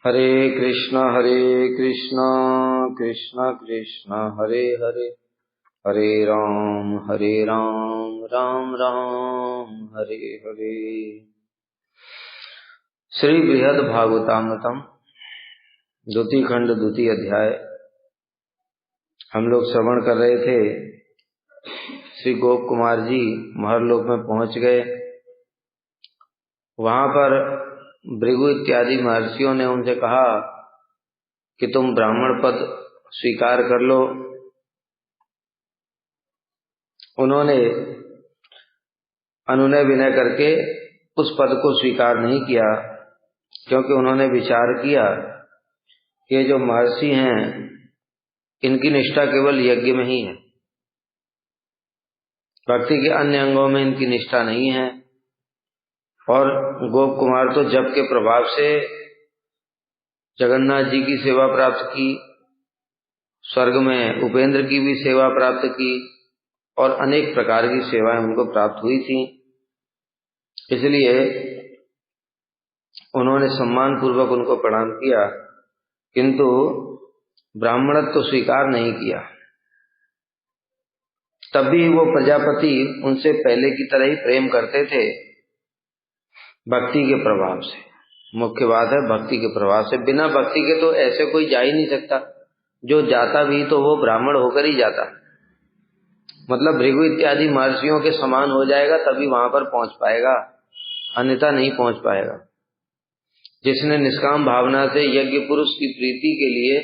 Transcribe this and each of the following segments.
हरे कृष्णा कृष्ण कृष्ण हरे हरे, हरे राम राम राम हरे हरे। श्री बृहद भागवतामृतम द्वितीय खंड द्वितीय अध्याय हम लोग श्रवण कर रहे थे। श्री गोप कुमार जी महरलोक में पहुंच गए। वहां पर भृगु इत्यादि महर्षियों ने उनसे कहा कि तुम ब्राह्मण पद स्वीकार कर लो। उन्होंने अनुनय विनय करके उस पद को स्वीकार नहीं किया, क्योंकि उन्होंने विचार किया कि ये जो महर्षि हैं इनकी निष्ठा केवल यज्ञ में ही है, भक्ति के अन्य अंगों में इनकी निष्ठा नहीं है। और गोप कुमार तो जप के प्रभाव से जगन्नाथ जी की सेवा प्राप्त की, स्वर्ग में उपेंद्र की भी सेवा प्राप्त की और अनेक प्रकार की सेवाएं उनको प्राप्त हुई थी। इसलिए उन्होंने सम्मान पूर्वक उनको प्रणाम किया, किंतु ब्राह्मणत्व तो स्वीकार नहीं किया। तब भी वो प्रजापति उनसे पहले की तरह ही प्रेम करते थे, भक्ति के प्रभाव से। मुख्य बात है भक्ति के प्रभाव से। बिना भक्ति के तो ऐसे कोई जा ही नहीं सकता। जो जाता भी तो वो ब्राह्मण होकर ही जाता, मतलब भृगु इत्यादि महर्षियों के समान हो जाएगा तभी वहां पर पहुंच पाएगा, अन्यथा नहीं पहुंच पाएगा। जिसने निष्काम भावना से यज्ञ पुरुष की प्रीति के लिए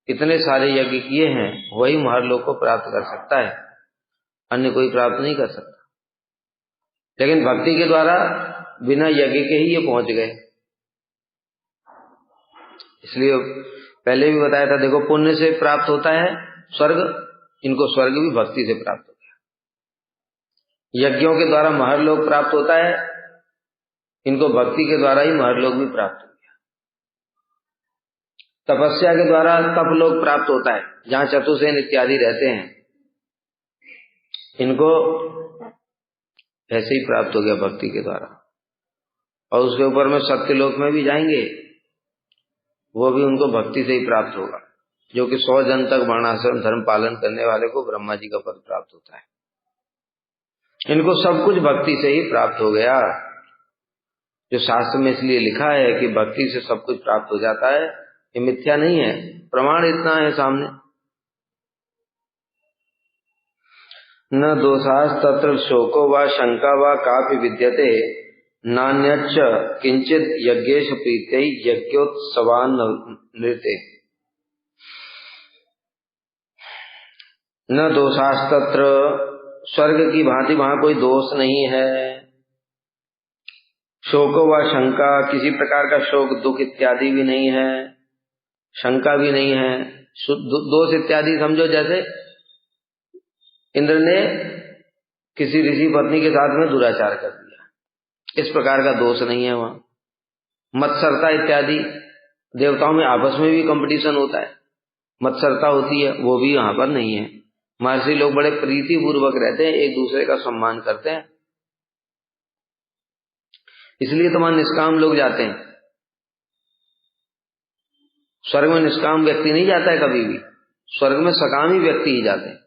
इतने सारे यज्ञ किए हैं वही महरलोक को प्राप्त कर सकता है, अन्य कोई प्राप्त नहीं कर सकता। लेकिन भक्ति के द्वारा बिना यज्ञ के ही ये पहुंच गए। इसलिए पहले भी बताया था, देखो पुण्य से प्राप्त होता है स्वर्ग, इनको स्वर्ग भी भक्ति से प्राप्त हो गया। यज्ञों के द्वारा महरलोक प्राप्त होता है, इनको भक्ति के द्वारा ही महरलोक भी प्राप्त हो गया। तपस्या के द्वारा तपलोक प्राप्त होता है, जहां चतुर्सेन इत्यादि रहते हैं, इनको ऐसे ही प्राप्त हो गया भक्ति के द्वारा। और उसके ऊपर में सत्यलोक में भी जाएंगे, वो भी उनको भक्ति से ही प्राप्त होगा, जो कि 100 जन तक वर्णाश्रम धर्म पालन करने वाले को ब्रह्मा जी का पद प्राप्त होता है। इनको सब कुछ भक्ति से ही प्राप्त हो गया। जो शास्त्र में इसलिए लिखा है कि भक्ति से सब कुछ प्राप्त हो जाता है, ये मिथ्या नहीं है, प्रमाण इतना है सामने। न दोषास तत्र शोको व शंका व कापि विद्यते, नान्यच्च किंचित यज्ञेश प्रीत्यै यज्ञोत्सवान् नृते। न दोषास्तत्र, स्वर्ग की भांति वहां कोई दोष नहीं है। शोको व शंका, किसी प्रकार का शोक दुख इत्यादि भी नहीं है, शंका भी नहीं है। दोष इत्यादि समझो जैसे इंद्र ने किसी ऋषि पत्नी के साथ में दुराचार कर दिया, इस प्रकार का दोष नहीं है वहां। मत्सरता इत्यादि, देवताओं में आपस में भी कंपटीशन होता है, मत्सरता होती है, वो भी यहां पर नहीं है। महर्षि लोग बड़े प्रीति पूर्वक रहते हैं, एक दूसरे का सम्मान करते हैं। इसलिए तो वहां निष्काम लोग जाते हैं। स्वर्ग में निष्काम व्यक्ति नहीं जाता है कभी भी, स्वर्ग में सकामी व्यक्ति ही जाते हैं,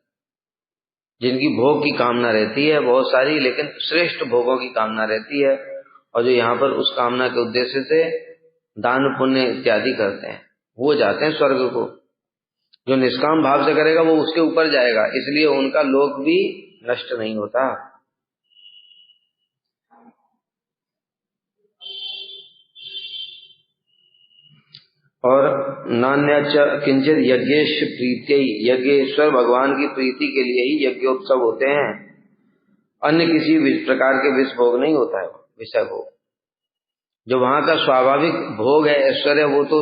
जिनकी भोग की कामना रहती है बहुत सारी, लेकिन श्रेष्ठ भोगों की कामना रहती है, और जो यहाँ पर उस कामना के उद्देश्य से दान पुण्य इत्यादि करते हैं, वो जाते हैं स्वर्ग को। जो निष्काम भाव से करेगा वो उसके ऊपर जाएगा, इसलिए उनका लोक भी नष्ट नहीं होता। और नान्यच किंचित यज्ञेश प्रीत्यै, यज्ञेश्वर भगवान की प्रीति के लिए ही यज्ञोत्सव होते हैं, अन्य किसी प्रकार के विष भोग नहीं होता है। विषय भोग जो वहां का स्वाभाविक भोग है, ऐश्वर्य, वो तो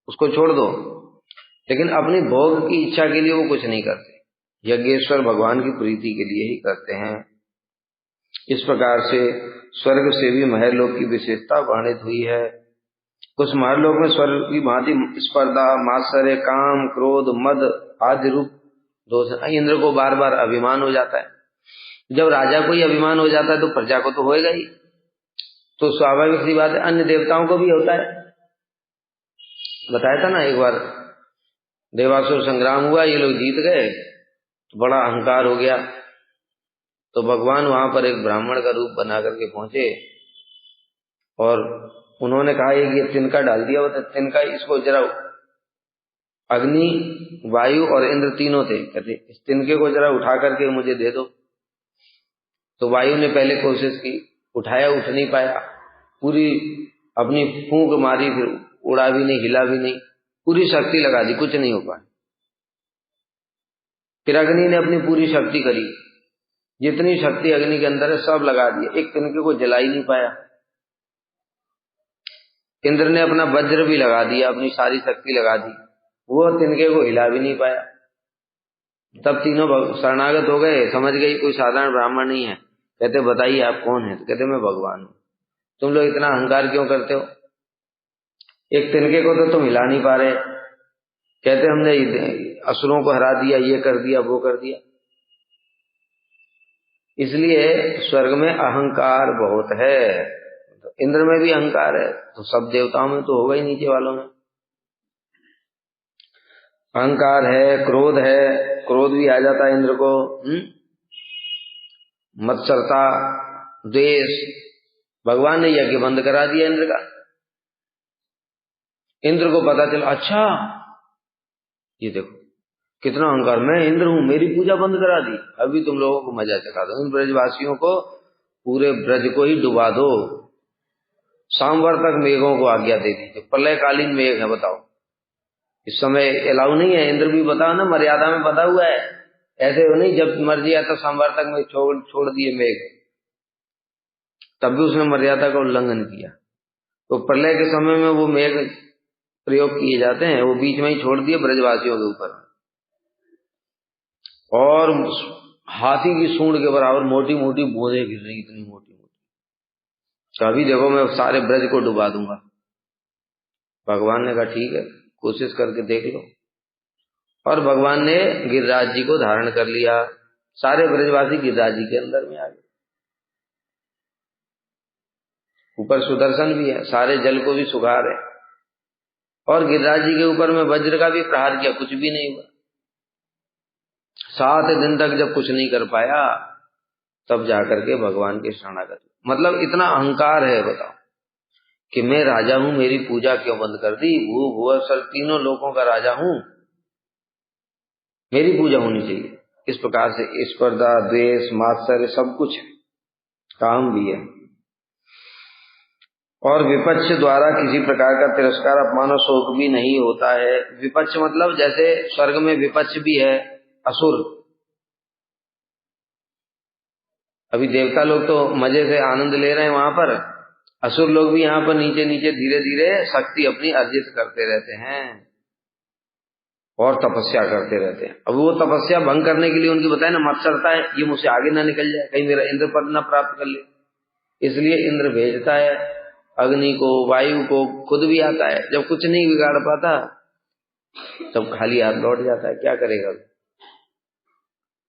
उसको छोड़ दो, लेकिन अपनी भोग की इच्छा के लिए वो कुछ नहीं करते, यज्ञेश्वर भगवान की प्रीति के लिए ही करते हैं। इस प्रकार से स्वर्ग से भी महरलोक की विशेषता वर्णित हुई है। कुछ महरलोक में स्वर्ग की भांति स्पर्धा, मात्सर्य, काम, क्रोध, मद आदि रूप दोष। इंद्र को बार बार अभिमान हो जाता है। जब राजा को ही अभिमान हो जाता है तो प्रजा को तो होएगा ही, तो स्वाभाविक सी बात है अन्य देवताओं को भी होता है। बताया था ना एक बार, देवासुर संग्राम हुआ, ये लोग जीत गए तो बड़ा अहंकार हो गया। तो भगवान वहां पर एक ब्राह्मण का रूप बना करके पहुंचे और उन्होंने कहा ये तिनका डाल दिया, बता तिनका, इसको जरा, अग्नि वायु और इंद्र तीनों थे, कहते इस तिनके को जरा उठा करके मुझे दे दो। तो वायु ने पहले कोशिश की, उठाया, उठ नहीं पाया, पूरी अपनी फूंक मारी, फिर उड़ा भी नहीं, हिला भी नहीं, पूरी शक्ति लगा दी, कुछ नहीं हो पाया। फिर अग्नि ने अपनी पूरी शक्ति करी, जितनी शक्ति अग्नि के अंदर है सब लगा दी, एक तिनके को जला ही नहीं पाया। इंद्र ने अपना वज्र भी लगा दिया, अपनी सारी शक्ति लगा दी, वो तिनके को हिला भी नहीं पाया। तब तीनों शरणागत हो गए, समझ गई कोई साधारण ब्राह्मण नहीं है। कहते बताइए आप कौन है? तो कहते मैं भगवान हूं। तुम लोग इतना अहंकार क्यों करते हो? एक तिनके को तो तुम हिला नहीं पा रहे। कहते हमने असुरों को हरा दिया, ये कर दिया, वो कर दिया। इसलिए स्वर्ग में अहंकार बहुत है। तो इंद्र में भी अहंकार है, तो सब देवताओं में तो होगा ही, नीचे वालों में अहंकार है, क्रोध है, क्रोध भी आ जाता है इंद्र को, मत्सरता, द्वेष। भगवान ने यज्ञ बंद करा दिया इंद्र का। इंद्र को पता चला, अच्छा ये देखो कितना अहंकार, मैं इंद्र हूं, मेरी पूजा बंद करा दी, अभी तुम लोगों को मजा चखा दो। इन ब्रजवासियों को, पूरे ब्रज को ही डुबा दो, सांवर तक मेघों को आज्ञा दे दी। प्रलयकालीन मेघ है, बताओ इस समय अलाउ नहीं है। इंद्र भी बताओ ना, मर्यादा में बता हुआ है, ऐसे हो नहीं जब मर्जी आता सांवर तक में छोड़ दिए मेघ, तब भी उसने मर्यादा का उल्लंघन किया। तो प्रलय के समय में वो मेघ प्रयोग किए जाते हैं, वो बीच में ही छोड़ दिए ब्रजवासियों के ऊपर, और हाथी की सूंड के बराबर मोटी मोटी बूंदें गिर रही, इतनी मोटी मोटी। तो अभी देखो मैं सारे ब्रज को डुबा दूंगा। भगवान ने कहा ठीक है, कोशिश करके देख लो। और भगवान ने गिरिराज जी को धारण कर लिया, सारे ब्रजवासी गिरिराज जी के अंदर में आ गए। ऊपर सुदर्शन भी है, सारे जल को भी सुखा रहे, और गिरिराज जी के ऊपर में वज्र का भी प्रहार किया, कुछ भी नहीं हुआ। 7 दिन तक जब कुछ नहीं कर पाया, तब जाकर के भगवान के शरणागत। मतलब इतना अहंकार है, बताओ कि मैं राजा हूं, मेरी पूजा क्यों बंद कर दी? भू भुव स्वर तीनों लोगों का राजा हूं, मेरी पूजा होनी चाहिए। इस प्रकार से स्पर्धा, द्वेष, मात्सर्य सब कुछ है, काम भी है। और विपक्ष द्वारा किसी प्रकार का तिरस्कार, अपमान और शोक भी नहीं होता है। विपक्ष मतलब जैसे स्वर्ग में विपक्ष भी है, असुर। अभी देवता लोग तो मजे से आनंद ले रहे हैं वहां पर, असुर लोग भी यहाँ पर नीचे नीचे धीरे धीरे शक्ति अपनी अर्जित करते रहते हैं और तपस्या करते रहते हैं। अब वो तपस्या भंग करने के लिए उनकी बताए ना, मत्सरता है, ये मुझसे आगे ना निकल जाए, कहीं मेरा इंद्र पद ना प्राप्त कर ले। इसलिए इंद्र भेजता है अग्नि को, वायु को, खुद भी आता है। जब कुछ नहीं बिगाड़ पाता तब खाली हाथ लौट जाता है, क्या करेगा।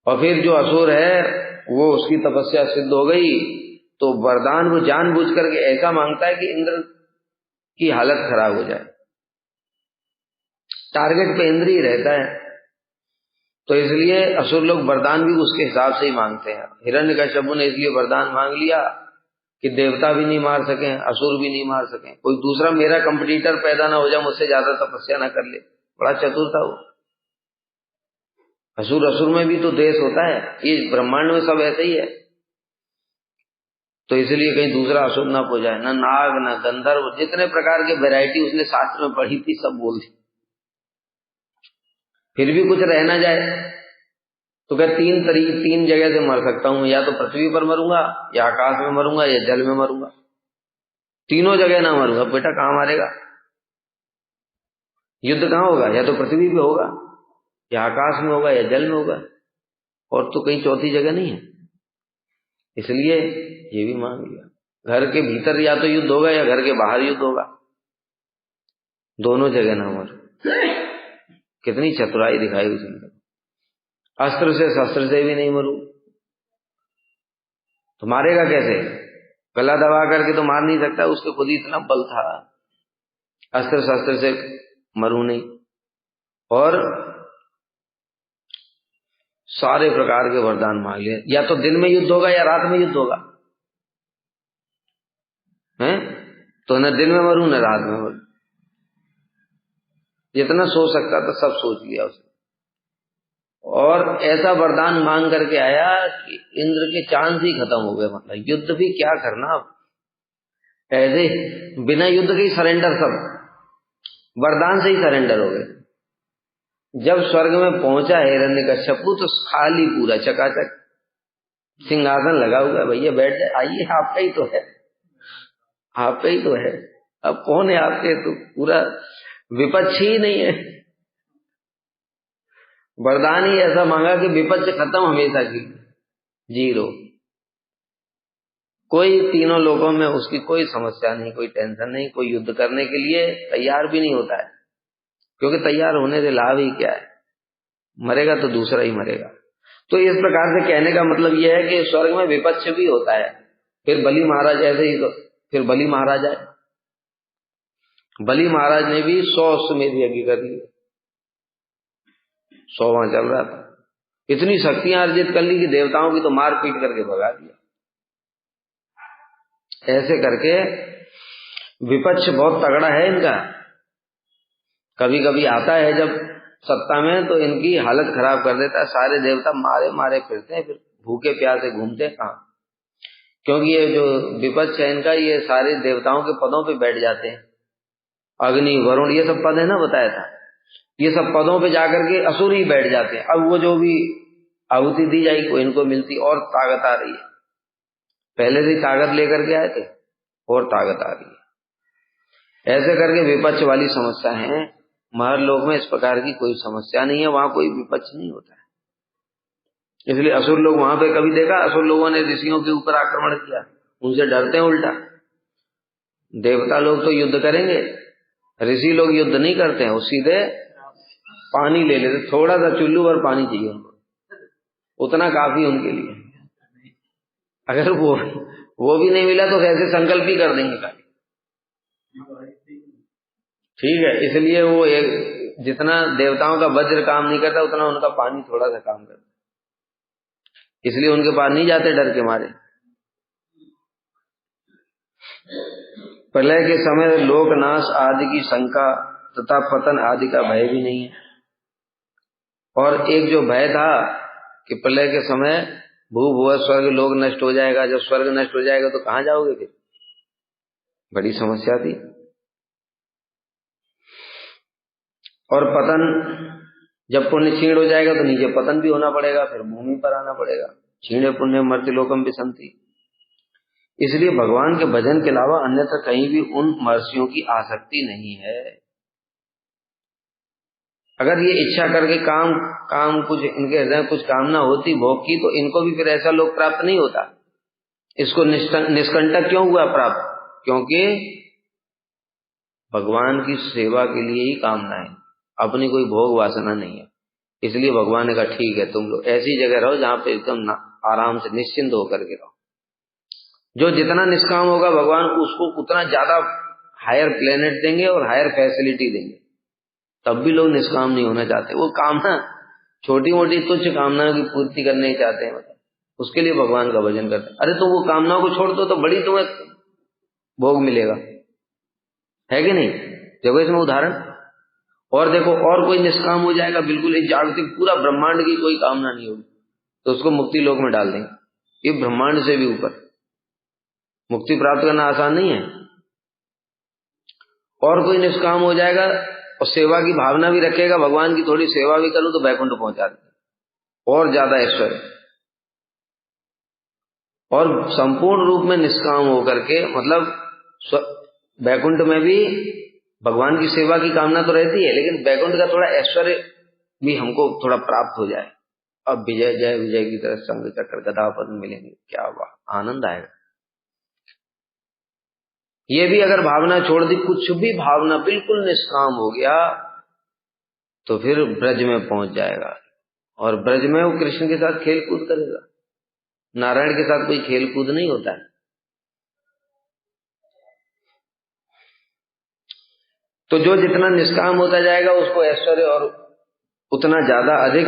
और फिर जो असुर है वो, उसकी तपस्या सिद्ध हो गई तो वरदान वो जानबूझ करके ऐसा मांगता है कि इंद्र की हालत खराब हो जाए, टारगेट पे इंद्र ही रहता है। तो इसलिए असुर लोग वरदान भी उसके हिसाब से ही मांगते हैं। हिरण्यकश्यप ने इसलिए वरदान मांग लिया कि देवता भी नहीं मार सके, असुर भी नहीं मार सके, कोई दूसरा मेरा कंपटीटर पैदा ना हो जाए, मुझसे ज्यादा तपस्या ना कर ले। बड़ा चतुर था वो। असुर में भी तो द्वेष होता है, ये ब्रह्मांड में सब ऐसे ही है। तो इसलिए कहीं दूसरा असुर ना हो जाए, ना नाग ना गंधर्व, जितने प्रकार के वैरायटी उसने शास्त्र में पढ़ी थी सब बोल दी। फिर भी कुछ रह ना जाए तो क्या, 3 जगह से मर सकता हूं, या तो पृथ्वी पर मरूंगा, या आकाश में मरूंगा, या जल में मरूंगा। तीनों जगह ना मरूंगा, बेटा कहां मारेगा? युद्ध कहां होगा? या तो पृथ्वी पे होगा, या आकाश में होगा, या जल में होगा, और तो कहीं चौथी जगह नहीं है। इसलिए ये भी मांग लिया। घर के भीतर या तो युद्ध होगा, या घर के बाहर युद्ध होगा, दोनों जगह ना मरो। कितनी चतुराई दिखाई उसने। अस्त्र से शस्त्र से भी नहीं मरू, तो मारेगा कैसे? गला दबा करके तो मार नहीं सकता, उसके खुद ही इतना बल था। अस्त्र शस्त्र से मरू नहीं। और सारे प्रकार के वरदान मांग लिए, या तो दिन में युद्ध होगा या रात में युद्ध होगा, हैं? तो न दिन में मरू न रात में मरू। जितना सोच सकता था सब सोच लिया उसने, और ऐसा वरदान मांग करके आया कि इंद्र के चांस ही खत्म हो गए। मतलब युद्ध भी क्या करना, अब ऐसे बिना युद्ध के ही सरेंडर, सब वरदान से ही सरेंडर हो गए। जब स्वर्ग में पहुंचा हिरण्यकश्यपु तो खाली पूरा चकाचक, सिंहासन लगा हुआ है, भैया बैठ जाए, आइए आपका ही तो है, आपका ही तो है, अब कौन है आपके, तो पूरा विपक्ष ही नहीं है। वरदान ही ऐसा मांगा कि विपक्ष खत्म हमेशा की, जीरो। कोई तीनों लोगों में उसकी कोई समस्या नहीं, कोई टेंशन नहीं, कोई युद्ध करने के लिए तैयार भी नहीं होता है, क्योंकि तैयार होने से लाभ ही क्या है, मरेगा तो दूसरा ही मरेगा। तो इस प्रकार से कहने का मतलब यह है कि स्वर्ग में विपक्ष भी होता है। फिर बलि महाराज ऐसे ही, तो फिर बलि महाराज आए, बलि महाराज ने भी 100 अश्वमेध यज्ञ कर लिए, 100वां चल रहा था, इतनी शक्तियां अर्जित कर ली कि देवताओं की तो मार पीट करके भगा दिया। ऐसे करके विपक्ष बहुत तगड़ा है इनका, कभी कभी आता है जब सत्ता में तो इनकी हालत खराब कर देता है, सारे देवता मारे मारे फिरते हैं, फिर भूखे प्यासे घूमते हैं कहाँ, क्योंकि ये जो विपक्ष है इनका, ये सारे देवताओं के पदों पे बैठ जाते हैं, अग्नि वरुण ये सब पद है ना, बताया था, ये सब पदों पे जाकर के असुर ही बैठ जाते हैं। अब वो जो भी आहुति दी जाएगी वो इनको मिलती, और ताकत आ रही है, पहले से ताकत लेकर के आए थे और ताकत आ रही है। ऐसे करके विपक्ष वाली समस्या है। महरलोक में इस प्रकार की कोई समस्या नहीं है, वहां कोई विपक्ष नहीं होता है, इसलिए असुर लोग वहां पे, कभी देखा असुर लोगों ने ऋषियों के ऊपर आक्रमण किया, उनसे डरते हैं उल्टा। देवता लोग तो युद्ध करेंगे, ऋषि लोग युद्ध नहीं करते हैं, वो सीधे पानी ले लेते, थोड़ा सा चुल्लू भर पानी चाहिए उनको, उतना काफी उनके लिए, अगर वो भी नहीं मिला तो ऐसे संकल्प ही कर देंगे खाली, ठीक है। इसलिए वो एक, जितना देवताओं का वज्र काम नहीं करता उतना उनका पानी थोड़ा सा काम करता, इसलिए उनके पास नहीं जाते डर के मारे। प्रलय के समय लोकनाश आदि की शंका तथा पतन आदि का भय भी नहीं है। और एक जो भय था कि प्रलय के समय भू भुव स्वर्ग लोक नष्ट हो जाएगा, जब स्वर्ग नष्ट हो जाएगा तो कहां जाओगे, फिर बड़ी समस्या थी। और पतन, जब पुण्य क्षीण हो जाएगा तो नीचे पतन भी होना पड़ेगा, फिर भूमि पर आना पड़ेगा, क्षीणे पुण्य मर्त्यलोकम विसंति। इसलिए भगवान के भजन के अलावा अन्यथा कहीं भी उन महर्षियों की आसक्ति नहीं है। अगर ये इच्छा करके काम कुछ इनके हृदय में कुछ कामना होती भोग की, तो इनको भी फिर ऐसा लोक प्राप्त नहीं होता। इसको निष्कंटक क्यों हुआ प्राप्त, क्योंकि भगवान की सेवा के लिए ही कामना है, अपनी कोई भोग वासना नहीं है। इसलिए भगवान ने कहा ठीक है, तुम लोग ऐसी जगह रहो जहां पे एकदम आराम से निश्चिंत होकर के रहो। जो जितना निष्काम होगा भगवान उसको उतना ज्यादा हायर प्लेनेट देंगे और हायर फैसिलिटी देंगे, तब भी लोग निष्काम नहीं होना चाहते। वो कामना छोटी मोटी तुच्छ कामनाओं की पूर्ति करने ही चाहते हैं, मतलब उसके लिए भगवान का भजन करते हैं। अरे तो वो कामनाओं को छोड़ दो तो बड़ी तुम्हें भोग मिलेगा, है कि नहीं। देखो इसमें उदाहरण, और देखो और कोई निष्काम हो जाएगा, बिल्कुल एक जागतिक पूरा ब्रह्मांड की कोई कामना नहीं होगी, तो उसको मुक्ति लोक में डाल देंगे। ये ब्रह्मांड से भी ऊपर मुक्ति प्राप्त करना आसान नहीं है। और कोई निष्काम हो जाएगा और सेवा की भावना भी रखेगा, भगवान की थोड़ी सेवा भी करूं तो बैकुंठ पहुंचा देते, और ज्यादा ऐश्वर्य। और संपूर्ण रूप में निष्काम होकर के, मतलब बैकुंठ में भी भगवान की सेवा की कामना तो रहती है, लेकिन बैकुंठ का थोड़ा ऐश्वर्य भी हमको थोड़ा प्राप्त हो जाए, अब विजय जय विजय की तरह संग चक्र गदा पद्म मिलेंगे, क्या वाह आनंद आएगा। ये भी अगर भावना छोड़ दी, कुछ भी भावना बिल्कुल निष्काम हो गया, तो फिर ब्रज में पहुंच जाएगा, और ब्रज में वो कृष्ण के साथ खेल कूद करेगा। नारायण के साथ कोई खेल कूद नहीं होता है। तो जो जितना निष्काम होता जाएगा उसको ऐश्वर्य और उतना ज्यादा अधिक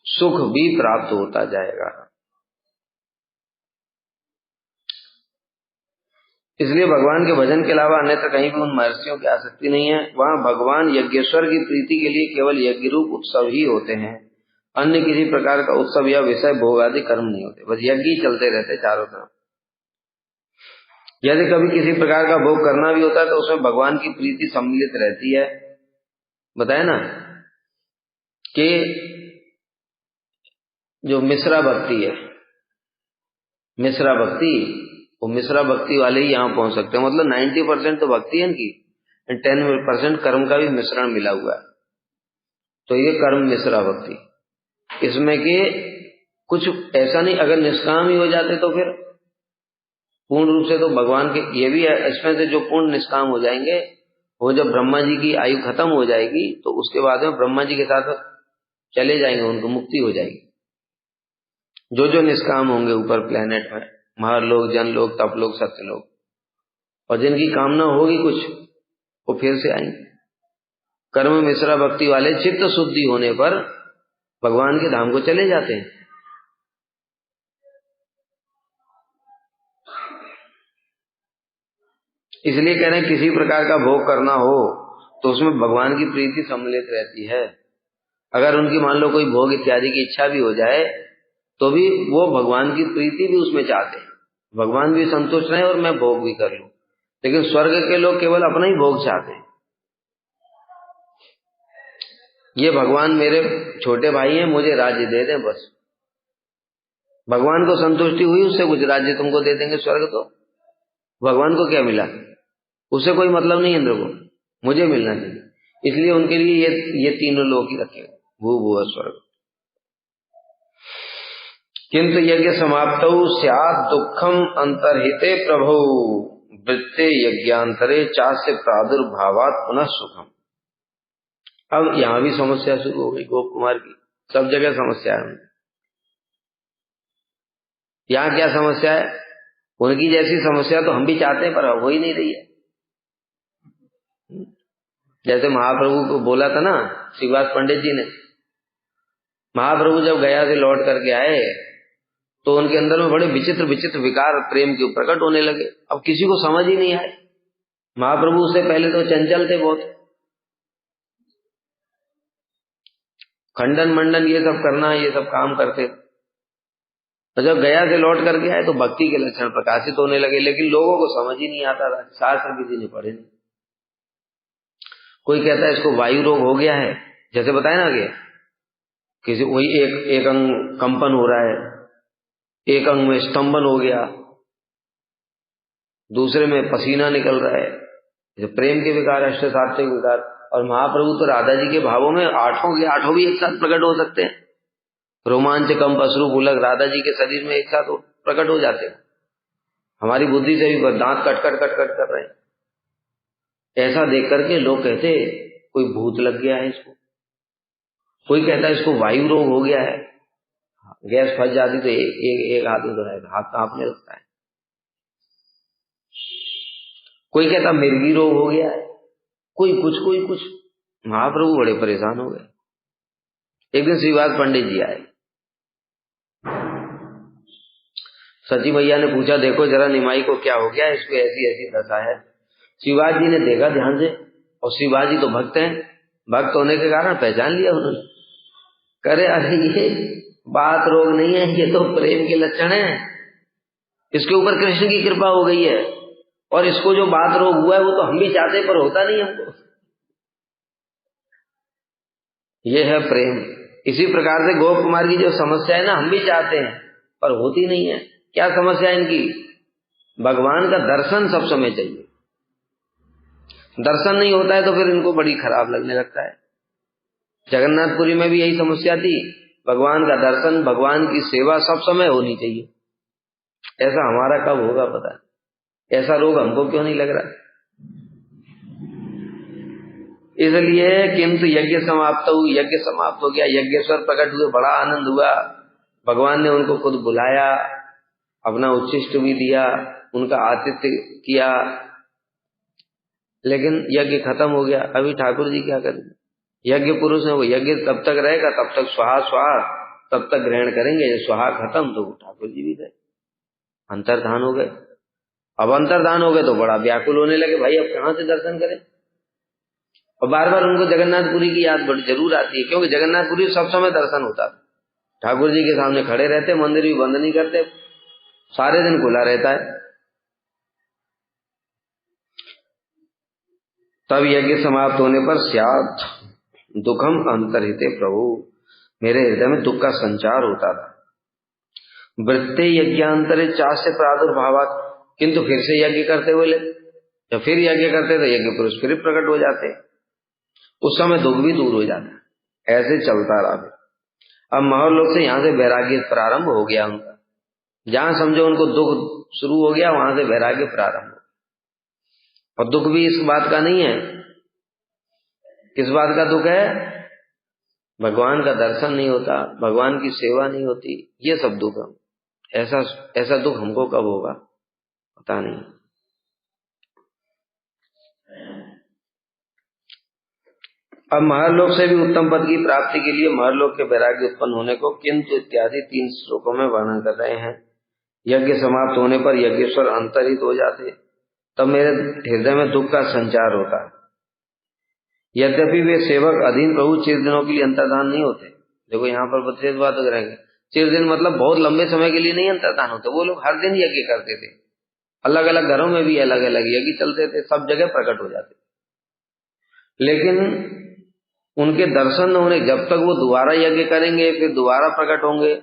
सुख भी प्राप्त होता जाएगा। इसलिए भगवान के भजन के अलावा अन्यत्र कहीं भी उन महर्षियों की आसक्ति नहीं है। वहां भगवान यज्ञेश्वर की प्रीति के लिए केवल यज्ञ रूप उत्सव ही होते हैं। अन्य किसी प्रकार का उत्सव या विषय भोग आदि कर्म नहीं होते, बस यज्ञ ही चलते रहते चारों तरफ। यदि कभी किसी प्रकार का भोग करना भी होता है तो उसमें भगवान की प्रीति सम्मिलित रहती है। बताए ना कि जो मिश्रा भक्ति है, मिश्रा भक्ति, वो मिश्रा भक्ति वाले ही यहाँ पहुंच सकते हैं। मतलब 90% तो भक्ति है इनकी, 10% कर्म का भी मिश्रण मिला हुआ है। तो ये कर्म मिश्रा भक्ति, इसमें कि कुछ ऐसा नहीं, अगर निष्काम ही हो जाते तो फिर पूर्ण रूप से तो भगवान के ये भी है। इसमें से जो पूर्ण निष्काम हो जाएंगे, वो जब ब्रह्मा जी की आयु खत्म हो जाएगी तो उसके बाद में ब्रह्मा जी के साथ चले जाएंगे, उनको मुक्ति हो जाएगी। जो जो निष्काम होंगे ऊपर प्लेनेट में, महरलोक, जनलोक, तपलोक, सत्यलोक, और जिनकी कामना होगी कुछ, वो फिर से आएंगे। कर्म मिश्रा भक्ति वाले चित्त शुद्धि होने पर भगवान के धाम को चले जाते हैं। इसलिए कह रहे हैं किसी प्रकार का भोग करना हो तो उसमें भगवान की प्रीति सम्मिलित रहती है। अगर उनकी मान लो कोई भोग इत्यादि की इच्छा भी हो जाए तो भी वो भगवान की प्रीति भी उसमें चाहते हैं, भगवान भी संतुष्ट रहे और मैं भोग भी कर लूं। लेकिन स्वर्ग के लोग केवल अपना ही भोग चाहते हैं। ये भगवान मेरे छोटे भाई हैं, मुझे राज्य दे दें बस। भगवान को संतुष्टि हुई, उससे कुछ राज्य तुमको दे देंगे स्वर्ग। तो भगवान को क्या मिला, उससे कोई मतलब नहीं इंद्र को, मुझे मिलना चाहिए। इसलिए उनके लिए ये तीनों लोग ही रखे, भू भुव स्वर्ग। किंतु यज्ञ समाप्तौ स्यात् दुःखम अंतर्हिते प्रभो वृत्ते यज्ञांतरे चास्य प्रादुर्भावात् पुनः सुखम। अब यहां भी समस्या शुरू हो गई गोप कुमार की। सब जगह समस्या है। यहां क्या समस्या है? उनकी जैसी समस्या तो हम भी चाहते हैं पर हो ही नहीं रही है। जैसे महाप्रभु को बोला था ना श्रीवास पंडित जी ने, महाप्रभु जब गया से लौट करके आए तो उनके अंदर में बड़े विचित्र विचित्र विकार प्रेम के प्रकट होने लगे। अब किसी को समझ ही नहीं आए। महाप्रभु उससे पहले तो चंचल थे बहुत, खंडन मंडन ये सब करना, ये सब काम करते। तो जब गया से लौट करके आए तो भक्ति के लक्षण प्रकाशित होने लगे, लेकिन लोगों को समझ ही नहीं आता था। शास्त्र किसी ने पढ़े नहीं। कोई कहता है इसको वायु रोग हो गया है, जैसे बताया ना कि किसी वही एक अंग कंपन हो रहा है, एक अंग में स्तंभन हो गया, दूसरे में पसीना निकल रहा है। जो प्रेम के विकार, अष्ट सात्विक विकार। और महाप्रभु तो राधा जी के भावों में आठों के आठों भी एक साथ प्रकट हो सकते हैं। रोमांच, कंप, अश्रु, पुलक राधा जी के शरीर में एक साथ प्रकट हो जाते हैं। हमारी बुद्धि से भी दांत कट कट कट कट कर रहे हैं। ऐसा देख करके लोग कहते कोई भूत लग गया है इसको, कोई कहता है इसको वायु रोग हो गया है, गैस फंस जाती तो एक हाथ में तो हाथ कांपने लगता है। कोई कहता मिर्गी रोग हो गया है, कोई कुछ। महाप्रभु बड़े परेशान हो गए। एक दिन श्रीवास पंडित जी आए। सची भैया ने पूछा देखो जरा निमाई को क्या हो गया, इसको ऐसी ऐसी दशा है। शिवाज जी ने देखा ध्यान से, और शिवाजी तो भक्त हैं, भक्त होने के कारण पहचान लिया उन्होंने। करे अरे ये बात रोग नहीं है, ये तो प्रेम के लक्षण है। इसके ऊपर कृष्ण की कृपा हो गई है, और इसको जो बात रोग हुआ है वो तो हम भी चाहते पर होता नहीं हमको। ये है प्रेम। इसी प्रकार से गोप कुमार की जो समस्या है ना, हम भी चाहते हैं पर होती नहीं है। क्या समस्या है इनकी? भगवान का दर्शन सब समय चाहिए। दर्शन नहीं होता है तो फिर इनको बड़ी खराब लगने लगता है। जगन्नाथपुरी में भी यही समस्या थी। भगवान का दर्शन, भगवान की सेवा सब समय होनी चाहिए। ऐसा हमारा कब होगा पता है? ऐसा रोग हमको क्यों नहीं लग रहा? इसलिए किंतु यज्ञ समाप्त हुआ, यज्ञ समाप्त हो गया, यज्ञेश्वर प्रकट हुए, बड़ा आनंद हुआ। भगवान ने उनको खुद बुलाया, अपना उच्छिष्ट भी दिया, उनका आतिथ्य किया। लेकिन यज्ञ खत्म हो गया, अभी ठाकुर जी क्या करेंगे? यज्ञ पुरुष है, वो यज्ञ तब तक रहेगा, तब तक स्वाहा स्वाहा तब तक ग्रहण करेंगे। स्वाहा खत्म तो ठाकुर जी भी गए, अंतर्धान हो गए। अब अंतर्धान हो गए तो बड़ा व्याकुल होने लगे, भाई अब कहाँ से दर्शन करें। और बार बार उनको जगन्नाथपुरी की याद बड़ी जरूर आती है, क्योंकि जगन्नाथपुरी सब समय दर्शन होता था। ठाकुर जी के सामने खड़े रहते, मंदिर भी बंद नहीं करते, सारे दिन खुला रहता है। तब यज्ञ समाप्त होने पर स्यात् दुखम अंतर्हिते प्रभु, मेरे हृदय में दुख का संचार होता था। वृत्ते यज्ञांतरे चास्य प्रादुर्भावात्, किंतु फिर से यज्ञ करते हुए जब फिर यज्ञ करते तो यज्ञ पुरुष फिर प्रकट हो जाते, उस समय दुख भी दूर हो जाता। ऐसे चलता रहा। अब महर्लोक से यहाँ से वैराग्य प्रारंभ हो गया उनका, जहां समझो उनको दुख शुरू हो गया वहां से वैराग्य प्रारंभ हो। और दुख भी इस बात का नहीं है, किस बात का दुख है? भगवान का दर्शन नहीं होता, भगवान की सेवा नहीं होती, ये सब दुख है। ऐसा दुख हमको कब होगा पता नहीं। अब महर्लोक से भी उत्तम पद की प्राप्ति के लिए महर्लोक के वैराग्य उत्पन्न होने को किंतु इत्यादि 3 श्लोकों में वर्णन कर रहे हैं। यज्ञ समाप्त होने पर यज्ञेश्वर अंतर्हित हो जाते, तब मेरे हृदय में दुख का संचार होता। यद्यपि वे सेवक अधीन प्रभु चिर दिनों के लिए अंतर्धान नहीं होते। देखो यहाँ पर विशेष बात करेंगे, चिर दिन मतलब बहुत लंबे समय के लिए नहीं अंतर्धान होते। वो लोग हर दिन यज्ञ करते थे, अलग अलग घरों में भी अलग अलग यज्ञ चलते थे, सब जगह प्रकट हो जाते। लेकिन उनके दर्शन न होने, जब तक वो दोबारा यज्ञ करेंगे फिर दोबारा प्रकट होंगे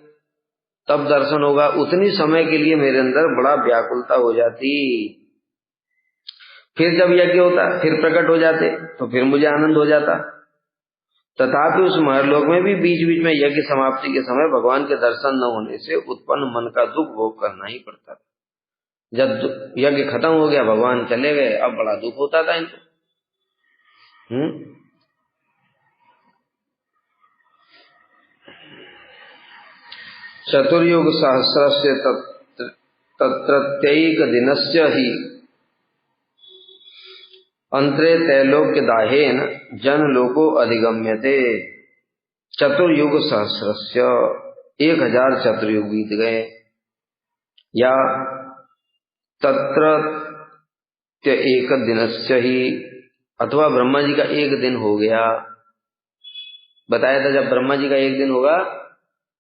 तब दर्शन होगा, उतनी समय के लिए मेरे अंदर बड़ा व्याकुलता हो जाती। फिर जब यज्ञ होता फिर प्रकट हो जाते तो फिर मुझे आनंद हो जाता। तथापि उस महर्लोक में भी बीच बीच में यज्ञ समाप्ति के समय भगवान के दर्शन न होने से उत्पन्न मन का दुख भोग करना ही पड़ता था। जब यज्ञ खत्म हो गया, भगवान चले गए, अब बड़ा दुख होता था इनको। चतुर्युग सहस्रस्य तत्रत्यैक दिनस्य ही अंतरे त्रैलोक्य दाहेन जन लोको अधिगम्यते। चतुर्युग सहस्रस्य 1000 चतुर्युग बीत गए, या तत्रत्य एक दिनस्य ही, अथवा ब्रह्मा जी का एक दिन हो गया। बताया था जब ब्रह्मा जी का एक दिन होगा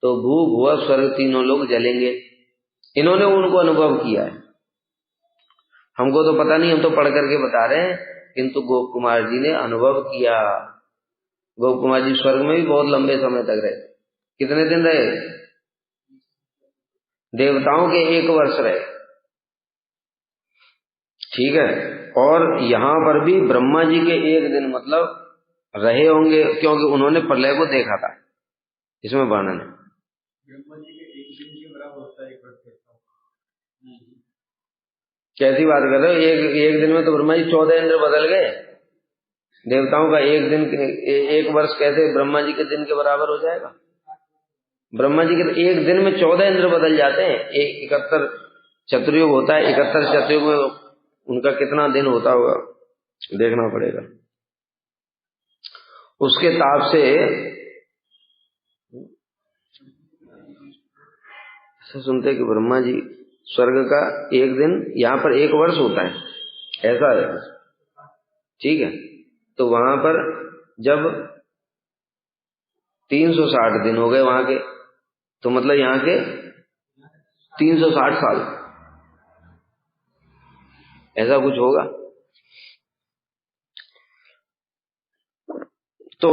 तो भू भुव स्वर्ग तीनों लोग जलेंगे। इन्होंने उनको अनुभव किया है, हमको तो पता नहीं, हम तो पढ़ करके बता रहे हैं, किंतु गोप कुमार जी ने अनुभव किया। गोप कुमार जी स्वर्ग में भी बहुत लंबे समय तक रहे। कितने दिन रहे? देवताओं के 1 वर्ष रहे, ठीक है। और यहां पर भी ब्रह्मा जी के 1 दिन मतलब रहे होंगे, क्योंकि उन्होंने प्रलय को देखा था, इसमें वर्णन है। ब्रह्मा जी के 1 दिन के बराबर होता है 1 वर्ष। कैसी बात कर रहे हो? एक दिन में तो ब्रह्मा जी 14 इंद्र बदल गए। देवताओं का 1 दिन 1 वर्ष कैसे ब्रह्मा जी के दिन के बराबर हो जाएगा? ब्रह्मा जी के 1 दिन में 14 इंद्र बदल जाते हैं। 71 चतुर्युग होता है, 71 चतुर्युग में उनका कितना दिन होता होगा देखना पड़ेगा। उसके ताप से सुनते कि ब्रह्मा जी स्वर्ग का 1 दिन, यहां पर 1 वर्ष होता है, ऐसा है, ठीक है। तो वहां पर जब 360 दिन हो गए वहां के, तो मतलब यहां के 360 साल, ऐसा कुछ होगा। तो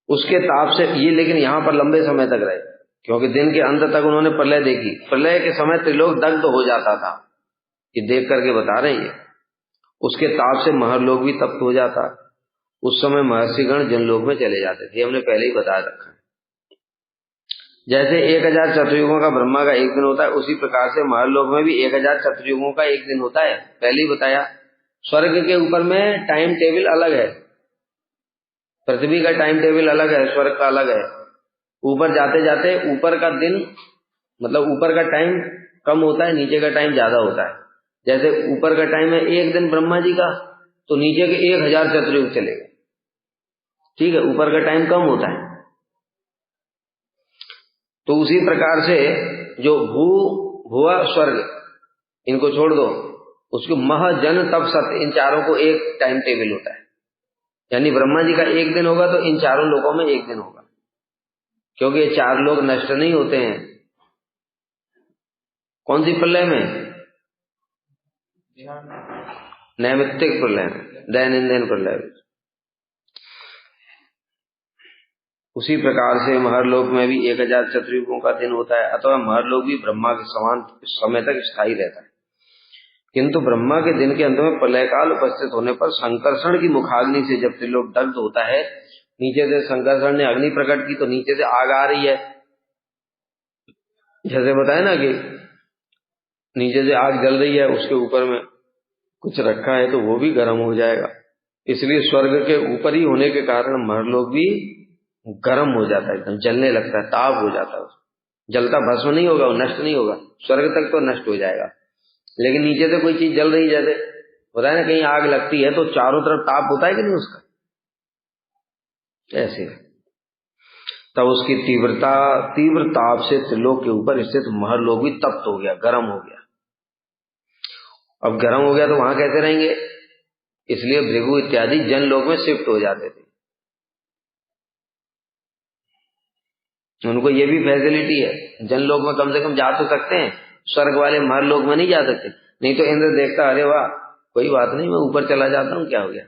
उसके ताप से ये, लेकिन यहां पर लंबे समय तक रहे, क्योंकि दिन के अंत तक उन्होंने प्रलय देखी। प्रलय के समय त्रिलोक दग्ध हो जाता था, ये देख करके बता रहे हैं। उसके ताप से महर्लोक भी तप्त हो जाता। उस समय महर्षिगण जनलोक में चले जाते थे, हमने पहले ही बता रखा है। जैसे 1000 चतुर्युगों का ब्रह्मा का 1 दिन होता है, उसी प्रकार से महर्लोक में भी 1000 चतुर्युगों का 1 दिन होता है, पहले ही बताया। स्वर्ग के ऊपर में टाइम टेबल अलग है, पृथ्वी का टाइम टेबल अलग है, स्वर्ग का अलग है। ऊपर जाते जाते ऊपर का दिन मतलब ऊपर का टाइम कम होता है, नीचे का टाइम ज्यादा होता है। जैसे ऊपर का टाइम है 1 दिन ब्रह्मा जी का, तो नीचे के 1000 चतुर्युग चले गए। ठीक है, ऊपर का टाइम कम होता है। तो उसी प्रकार से जो भुवा स्वर्ग, इनको छोड़ दो, उसको मह जन तप सत्य, इन चारों को एक टाइम टेबल होता है। यानी ब्रह्मा जी का 1 दिन होगा तो इन चारों लोगों में 1 दिन होगा, क्योंकि ये 4 लोग नष्ट नहीं होते हैं। कौन सी प्रलय में? नैमित्तिक प्रलय में, दैनंदिन प्रलय में। उसी प्रकार से महरलोक में भी 1000 चतुर्युगों का दिन होता है, अथवा महरलोक भी ब्रह्मा के समान समय तक स्थायी रहता है। किंतु ब्रह्मा के दिन के अंत में प्रलय काल उपस्थित होने पर संकर्षण की मुखाग्नि से जब त्रिलोक दग्ध होता है, नीचे से संकर्षण ने अग्नि प्रकट की तो नीचे से आग आ रही है। जैसे बताया ना कि नीचे से आग जल रही है, उसके ऊपर में कुछ रखा है तो वो भी गर्म हो जाएगा। इसलिए स्वर्ग के ऊपर ही होने के कारण महरलोक भी गर्म हो जाता है, एकदम जलने लगता है, ताप हो जाता है। जलता भस्म नहीं होगा, वो नष्ट नहीं होगा, स्वर्ग तक तो नष्ट हो जाएगा, लेकिन नीचे से कोई चीज जल रही, जैसे होता है ना कहीं आग लगती है तो चारों तरफ ताप होता है कि नहीं उसका, ऐसे तब उसकी तीव्र ताप से त्रिलोक के ऊपर स्थित महरलोक भी तप्त हो गया, गर्म हो गया। अब गर्म हो गया तो वहां कैसे रहेंगे? इसलिए भृगु इत्यादि जन लोक में शिफ्ट हो जाते थे। उनको ये भी फैसिलिटी है, जनलोक में कम से कम जा तो सकते हैं, स्वर्ग वाले महरलोक में नहीं जा सकते। नहीं तो इंद्र देखता, अरे वाह कोई बात नहीं, मैं ऊपर चला जाता हूँ, क्या हो गया।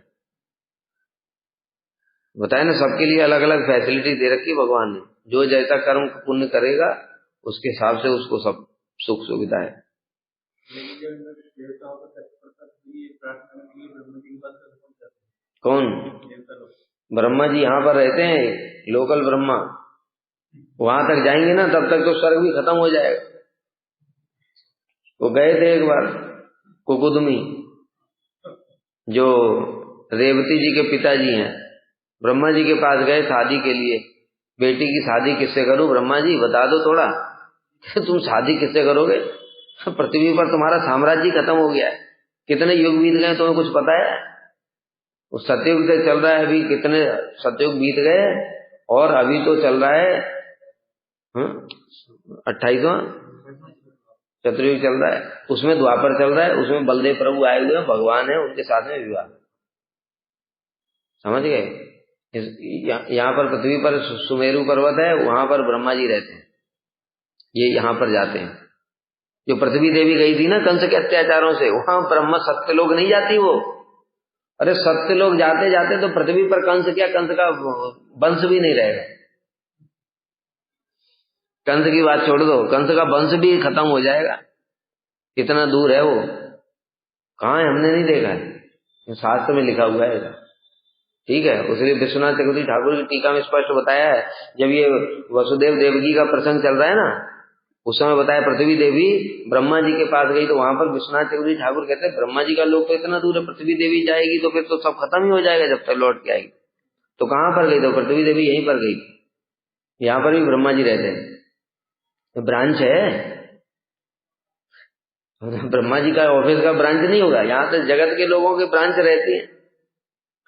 बताए ना, सबके लिए अलग अलग फैसिलिटी दे रखी भगवान ने, जो जैसा कर्म पुण्य करेगा उसके हिसाब से उसको सब सुख सुविधा है। कौन? ब्रह्मा जी यहाँ पर रहते हैं, लोकल ब्रह्मा। वहां तक जाएंगे ना तब तक तो स्वर्ग भी खत्म हो जाएगा। वो गए थे एक बार कुकुदमी, जो रेवती जी के पिताजी हैं, ब्रह्मा जी के पास गए शादी के लिए। बेटी की शादी किससे करूं ब्रह्मा जी, बता दो थोड़ा। तुम शादी किससे करोगे? पृथ्वी पर तुम्हारा साम्राज्य खत्म हो गया है, कितने युग बीत गए तुम्हें कुछ पता है? उस सतयुग से चल रहा है, अभी कितने सतयुग बीत गए और अभी तो चल रहा है 28वां चतुर्युग चल रहा है, उसमें द्वापर चल रहा है, उसमें बलदेव प्रभु आए हुए हैं, भगवान है, उनके साथ में विवाह। समझ गए? यहाँ पर पृथ्वी पर सुमेरु पर्वत है, वहां पर ब्रह्मा जी रहते हैं, ये यहाँ पर जाते हैं। जो पृथ्वी देवी गई थी ना कंस के अत्याचारों से, वहां ब्रह्मा सत्य लोग नहीं जाती वो। अरे सत्य लोग जाते जाते तो पृथ्वी पर कंस क्या, कंस का वंश भी नहीं रहेगा। कंस की बात छोड़ दो, कंस का वंश भी खत्म हो जाएगा, कितना दूर है वो, कहाँ है हमने नहीं देखा है, शास्त्र में लिखा हुआ है। ठीक है, उसलिए विश्वनाथ चक्रवर्ती ठाकुर की टीका में स्पष्ट बताया है, जब ये वसुदेव देवकी का प्रसंग चल रहा है ना, उस समय बताया पृथ्वी देवी ब्रह्मा जी के पास गई, तो वहां पर विश्वनाथ चक्रवर्ती ठाकुर कहते हैं ब्रह्मा जी का लोक तो इतना दूर है, पृथ्वी देवी जाएगी तो फिर तो सब खत्म ही हो जाएगा जब तक लौट के आएगी। तो कहाँ पर गई? तो पृथ्वी देवी यहीं पर गई, यहाँ पर भी ब्रह्मा जी रहते हैं, तो ब्रांच है। ब्रह्मा जी का ऑफिस का ब्रांच नहीं होगा, यहाँ तो जगत के लोगों के ब्रांच रहती है।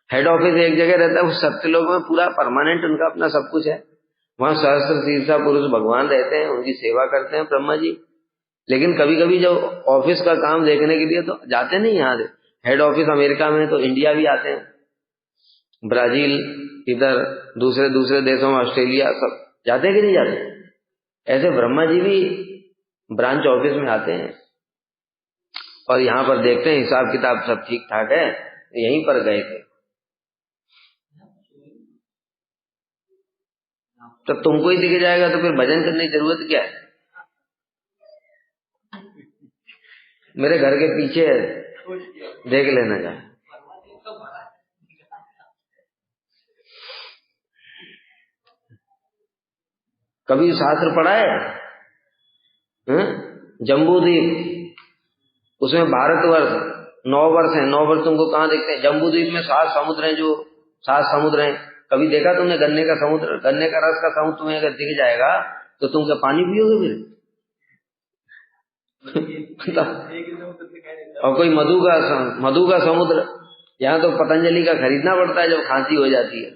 हेड ऑफिस एक जगह रहता है, उस सत्य लोग में पूरा परमानेंट उनका अपना सब कुछ है। वहां सहस्त्र शीर्षा पुरुष भगवान रहते हैं, उनकी सेवा करते हैं ब्रह्मा जी। लेकिन कभी कभी जब ऑफिस का काम देखने के लिए तो जाते नहीं, यहाँ से हेड ऑफिस अमेरिका में तो इंडिया भी आते हैं, ब्राजील, इधर दूसरे दूसरे देशों में, ऑस्ट्रेलिया, सब जाते हैं कि नहीं जाते? ऐसे ब्रह्मा जी भी ब्रांच ऑफिस में आते हैं और यहाँ पर देखते हैं हिसाब किताब सब ठीक ठाक है, यहीं पर गए थे। तो तुमको ही दिख जाएगा तो फिर भजन करने की जरूरत क्या है? मेरे घर के पीछे है, देख लेना जा। कभी शास्त्र पढ़ा है? जम्बूद्वीप, उसमें भारतवर्ष 9 वर्ष है, 9 वर्ष तुमको कहाँ देखते हैं? जम्बूद्वीप में 7 समुद्र हैं, जो 7 समुद्र हैं। कभी देखा तुमने गन्ने का समुद्र? गन्ने का रस का समुद्र तुम्हें अगर दिख जाएगा तो तुम क्या पानी पियोगे फिर? और कोई मधु का समुद्र, यहाँ तो पतंजलि का खरीदना पड़ता है जब खांसी हो जाती है।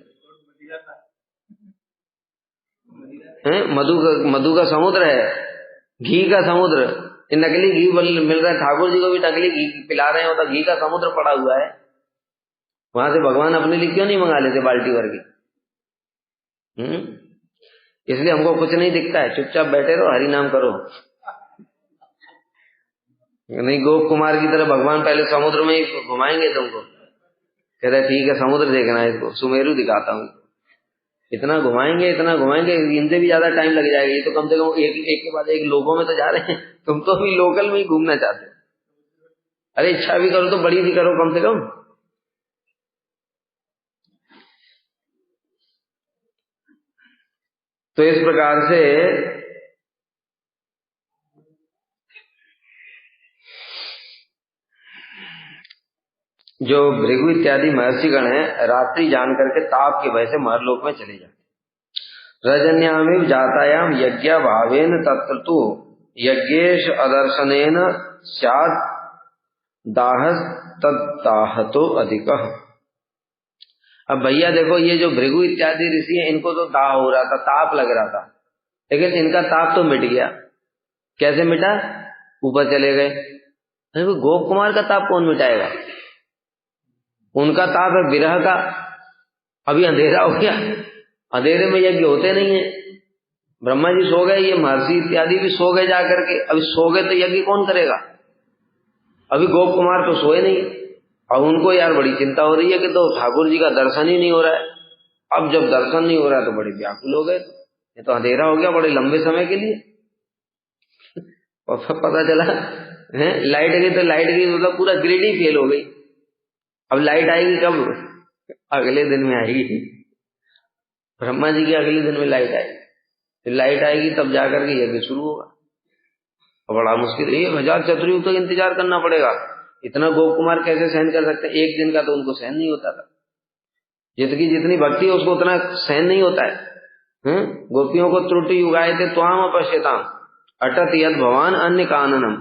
मधु का समुद्र है, घी का समुद्र, नकली घी मिल रहा है, ठाकुर जी को भी नकली घी पिला रहे हो तो घी का समुद्र पड़ा हुआ है। वहां से भगवान अपने लिए क्यों नहीं मंगा लेते बाल्टी भर के? इसलिए हमको कुछ नहीं दिखता है, चुपचाप बैठे रहो, हरि नाम करो। नहीं, गोप कुमार की तरह भगवान पहले समुद्र में ही घुमाएंगे तुमको। कहते ठीक है, समुद्र देखना है, इसको सुमेरु दिखाता हूँ। इतना घुमाएंगे, इनसे भी ज्यादा टाइम लग जाएगा। ये तो कम से कम एक के बाद एक लोगों में तो जा रहे हैं, तुम तो भी लोकल में ही घूमना चाहते हो। अरे इच्छा भी करो तो बड़ी भी करो कम से कम। तो इस प्रकार से जो भृगु इत्यादि महर्षिगण हैं, रात्रि जान करके ताप के भय से मरलोक में चले जाते। रजन्यामिव जातायाम यज्ञ भावेन तत्र तु यज्ञेश अदर्शनेन स्यात् दाहस तद्दाहतो अधिकः। अब भैया देखो, ये जो भृगु इत्यादि ऋषि हैं, इनको तो दाह हो रहा था, ताप लग रहा था, लेकिन इनका ताप तो मिट गया। कैसे मिटा? ऊपर चले गए। अरे गोप कुमार का ताप कौन मिटाएगा? उनका ताप है विरह का। अभी अंधेरा हो गया, अंधेरे में यज्ञ होते नहीं है। ब्रह्मा जी सो गए, ये महर्षि इत्यादि भी सो गए जाकर के। अभी सो गए तो यज्ञ कौन करेगा? अभी गोप कुमार तो सोए नहीं, और उनको यार बड़ी चिंता हो रही है कि तो ठाकुर जी का दर्शन ही नहीं हो रहा है। अब जब दर्शन नहीं हो रहा है तो बड़े व्याकुल हो गए। ये तो अंधेरा हो गया बड़े लंबे समय के लिए। और फिर पता चला है लाइट गई, तो लाइट गई मतलब पूरा ग्रिड ही फेल हो गई। अब लाइट आएगी कब? अगले दिन में आएगी। ब्रह्मा जी के अगले दिन में लाइट आएगी, फिर लाइट आएगी तब जाकर के यज्ञ शुरू होगा। और बड़ा मुश्किल, 1000 चतुर्युग तक इंतजार करना पड़ेगा। इतना गोप कुमार कैसे सहन कर सकते हैं? एक दिन का तो उनको सहन नहीं होता था। जितनी भक्ति है उसको उतना सहन नहीं होता है। गोपियों को त्रुटि युगाए थे त्वाम अपश्यताम अटत यद भवान अन्य काननम।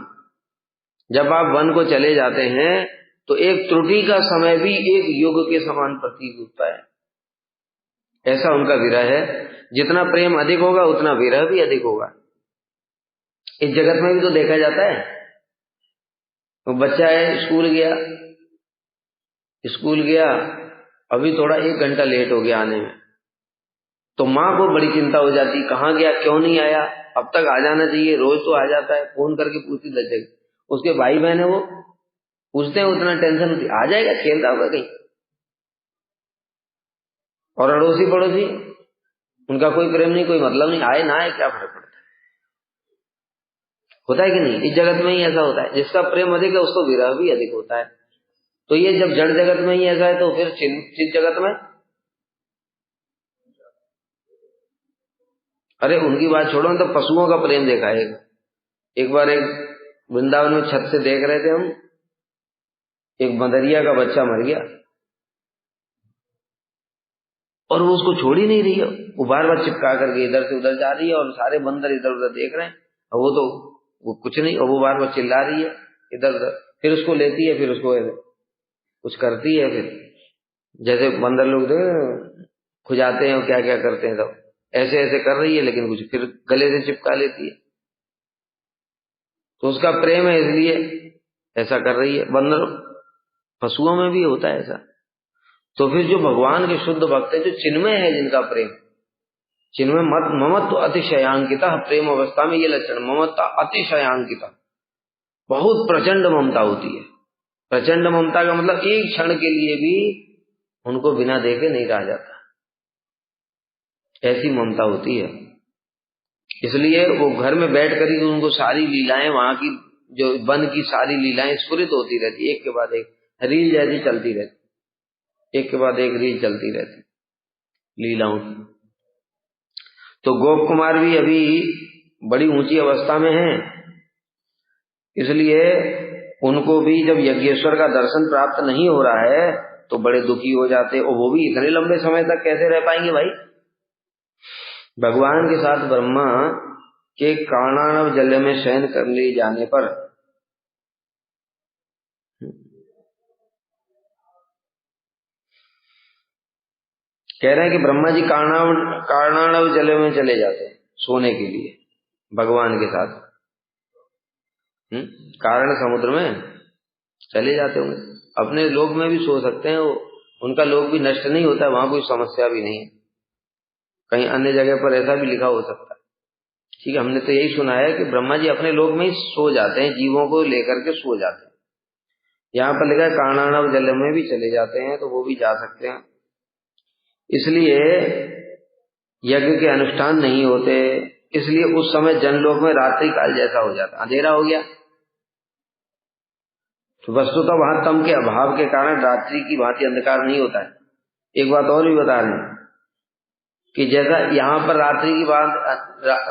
जब आप वन को चले जाते हैं तो एक त्रुटि का समय भी एक युग के समान प्रतीत होता है। ऐसा उनका विरह है। जितना प्रेम अधिक होगा उतना विरह भी अधिक होगा। इस जगत में भी तो देखा जाता है। तो बच्चा है, स्कूल गया, अभी थोड़ा 1 घंटा लेट हो गया आने में, तो माँ को बड़ी चिंता हो जाती, कहाँ गया, क्यों नहीं आया, अब तक आ जाना चाहिए, रोज तो आ जाता है। फोन करके पूछती 10 जगह। उसके भाई बहन है वो पूछते हैं, उतना टेंशन होती, आ जाएगा, खेलता होगा कहीं। और अड़ोसी पड़ोसी, उनका कोई प्रेम नहीं, कोई मतलब नहीं, आए ना आए क्या फर्क पड़ता है? होता है कि नहीं? इस जगत में ही ऐसा होता है। जिसका प्रेम अधिक है उसको विरह भी अधिक होता है। तो ये जब जड़ जगत में ही ऐसा है तो फिर चित जगत में, अरे उनकी बात छोड़ो, तो पशुओं का प्रेम देखा है। एक बार एक वृंदावन में छत से देख रहे थे हम, एक बंदरिया का बच्चा मर गया और वो उसको छोड़ ही नहीं रही है। वो बार बार चिपका करके इधर से उधर जा रही है और सारे बंदर इधर उधर देख रहे हैं, और वो कुछ नहीं, और वो बार बार चिल्ला रही है इधर उधर। फिर उसको लेती है, फिर उसको कुछ करती है, फिर जैसे बंदर लोग खुजाते हैं और क्या क्या करते हैं, सब ऐसे ऐसे कर रही है, लेकिन कुछ फिर गले से चिपका लेती है। तो उसका प्रेम है इसलिए ऐसा कर रही है। बंदर पशुओं में भी होता है ऐसा। तो फिर जो भगवान के शुद्ध भक्त है, जो चिन्मय है, जिनका प्रेम चिन्मय ममत्व अतिशयांकिता, प्रेम अवस्था में ये लक्षण, ममत्व अतिशयांकिता, बहुत प्रचंड ममता होती है। प्रचंड ममता का मतलब एक क्षण के लिए भी उनको बिना देखे नहीं रह जाता, ऐसी ममता होती है। इसलिए वो घर में बैठ कर ही उनको सारी लीलाएं, वहां की जो वन की सारी लीलाएं स्फुरित होती रहती, एक के बाद एक रील जैसी चलती रहती, एक के बाद एक रील चलती रहती लीलाओं की। तो गोप कुमार भी अभी बड़ी ऊंची अवस्था में हैं, इसलिए उनको भी जब यज्ञेश्वर का दर्शन प्राप्त नहीं हो रहा है तो बड़े दुखी हो जाते। और वो भी इतने लंबे समय तक कैसे रह पाएंगे भाई? भगवान के साथ ब्रह्मा के कारणानव जल में शयन कर ले जाने पर कह रहे हैं कि ब्रह्मा जी कारणाणव जल में चले जाते हैं सोने के लिए भगवान के साथ। कारण समुद्र में चले जाते होंगे। अपने लोक में भी सो सकते हैं, वो उनका लोक भी नष्ट नहीं होता है, वहां कोई समस्या भी नहीं है। कहीं अन्य जगह पर ऐसा भी लिखा हो सकता है। ठीक है, हमने तो यही सुना है कि ब्रह्मा जी अपने लोक में ही सो जाते हैं, जीवों को लेकर के सो जाते हैं। यहाँ पर लिखा है कारणाणव जल में भी चले जाते हैं, तो वो भी जा सकते हैं। इसलिए यज्ञ के अनुष्ठान नहीं होते, इसलिए उस समय जनलोक में रात्रि काल जैसा हो जाता, अंधेरा हो गया। तो वस्तुतः वहां तम के अभाव के कारण रात्रि की भांति अंधकार नहीं होता है। एक बात और भी बता रहे हैं कि जैसा यहाँ पर रात्रि की बात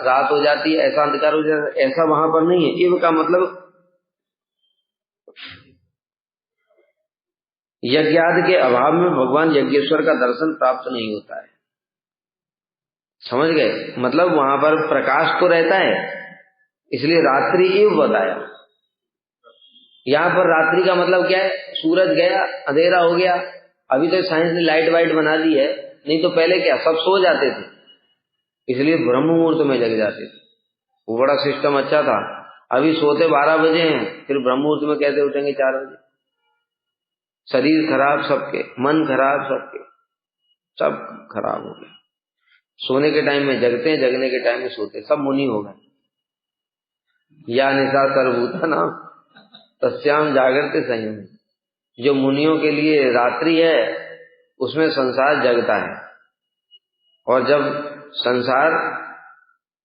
रात हो जाती है, ऐसा अंधकार हो जाता है, ऐसा वहां पर नहीं है। इव का मतलब यज्ञादि के अभाव में भगवान यज्ञेश्वर का दर्शन प्राप्त नहीं होता है। समझ गए? मतलब वहां पर प्रकाश तो रहता है, इसलिए रात्रि इव बताया। यहाँ पर रात्रि का मतलब क्या है? सूरज गया, अंधेरा हो गया। अभी तो साइंस ने लाइट वाइट बना दी है, नहीं तो पहले क्या सब सो जाते थे, इसलिए ब्रह्म मुहूर्त में जग जाते थे। वो बड़ा सिस्टम अच्छा था। अभी सोते 12 बजे हैं, फिर ब्रह्म मुहूर्त में कैसे उठेंगे 4 बजे? शरीर खराब सबके, मन खराब सबके, सब खराब हो गए। सोने के टाइम में जगते हैं, जगने के टाइम में सोते, सब मुनि हो गए। या निशा सर्वभूता नाम तस्याम जागृते संयम। जो मुनियों के लिए रात्रि है उसमें संसार जगता है, और जब संसार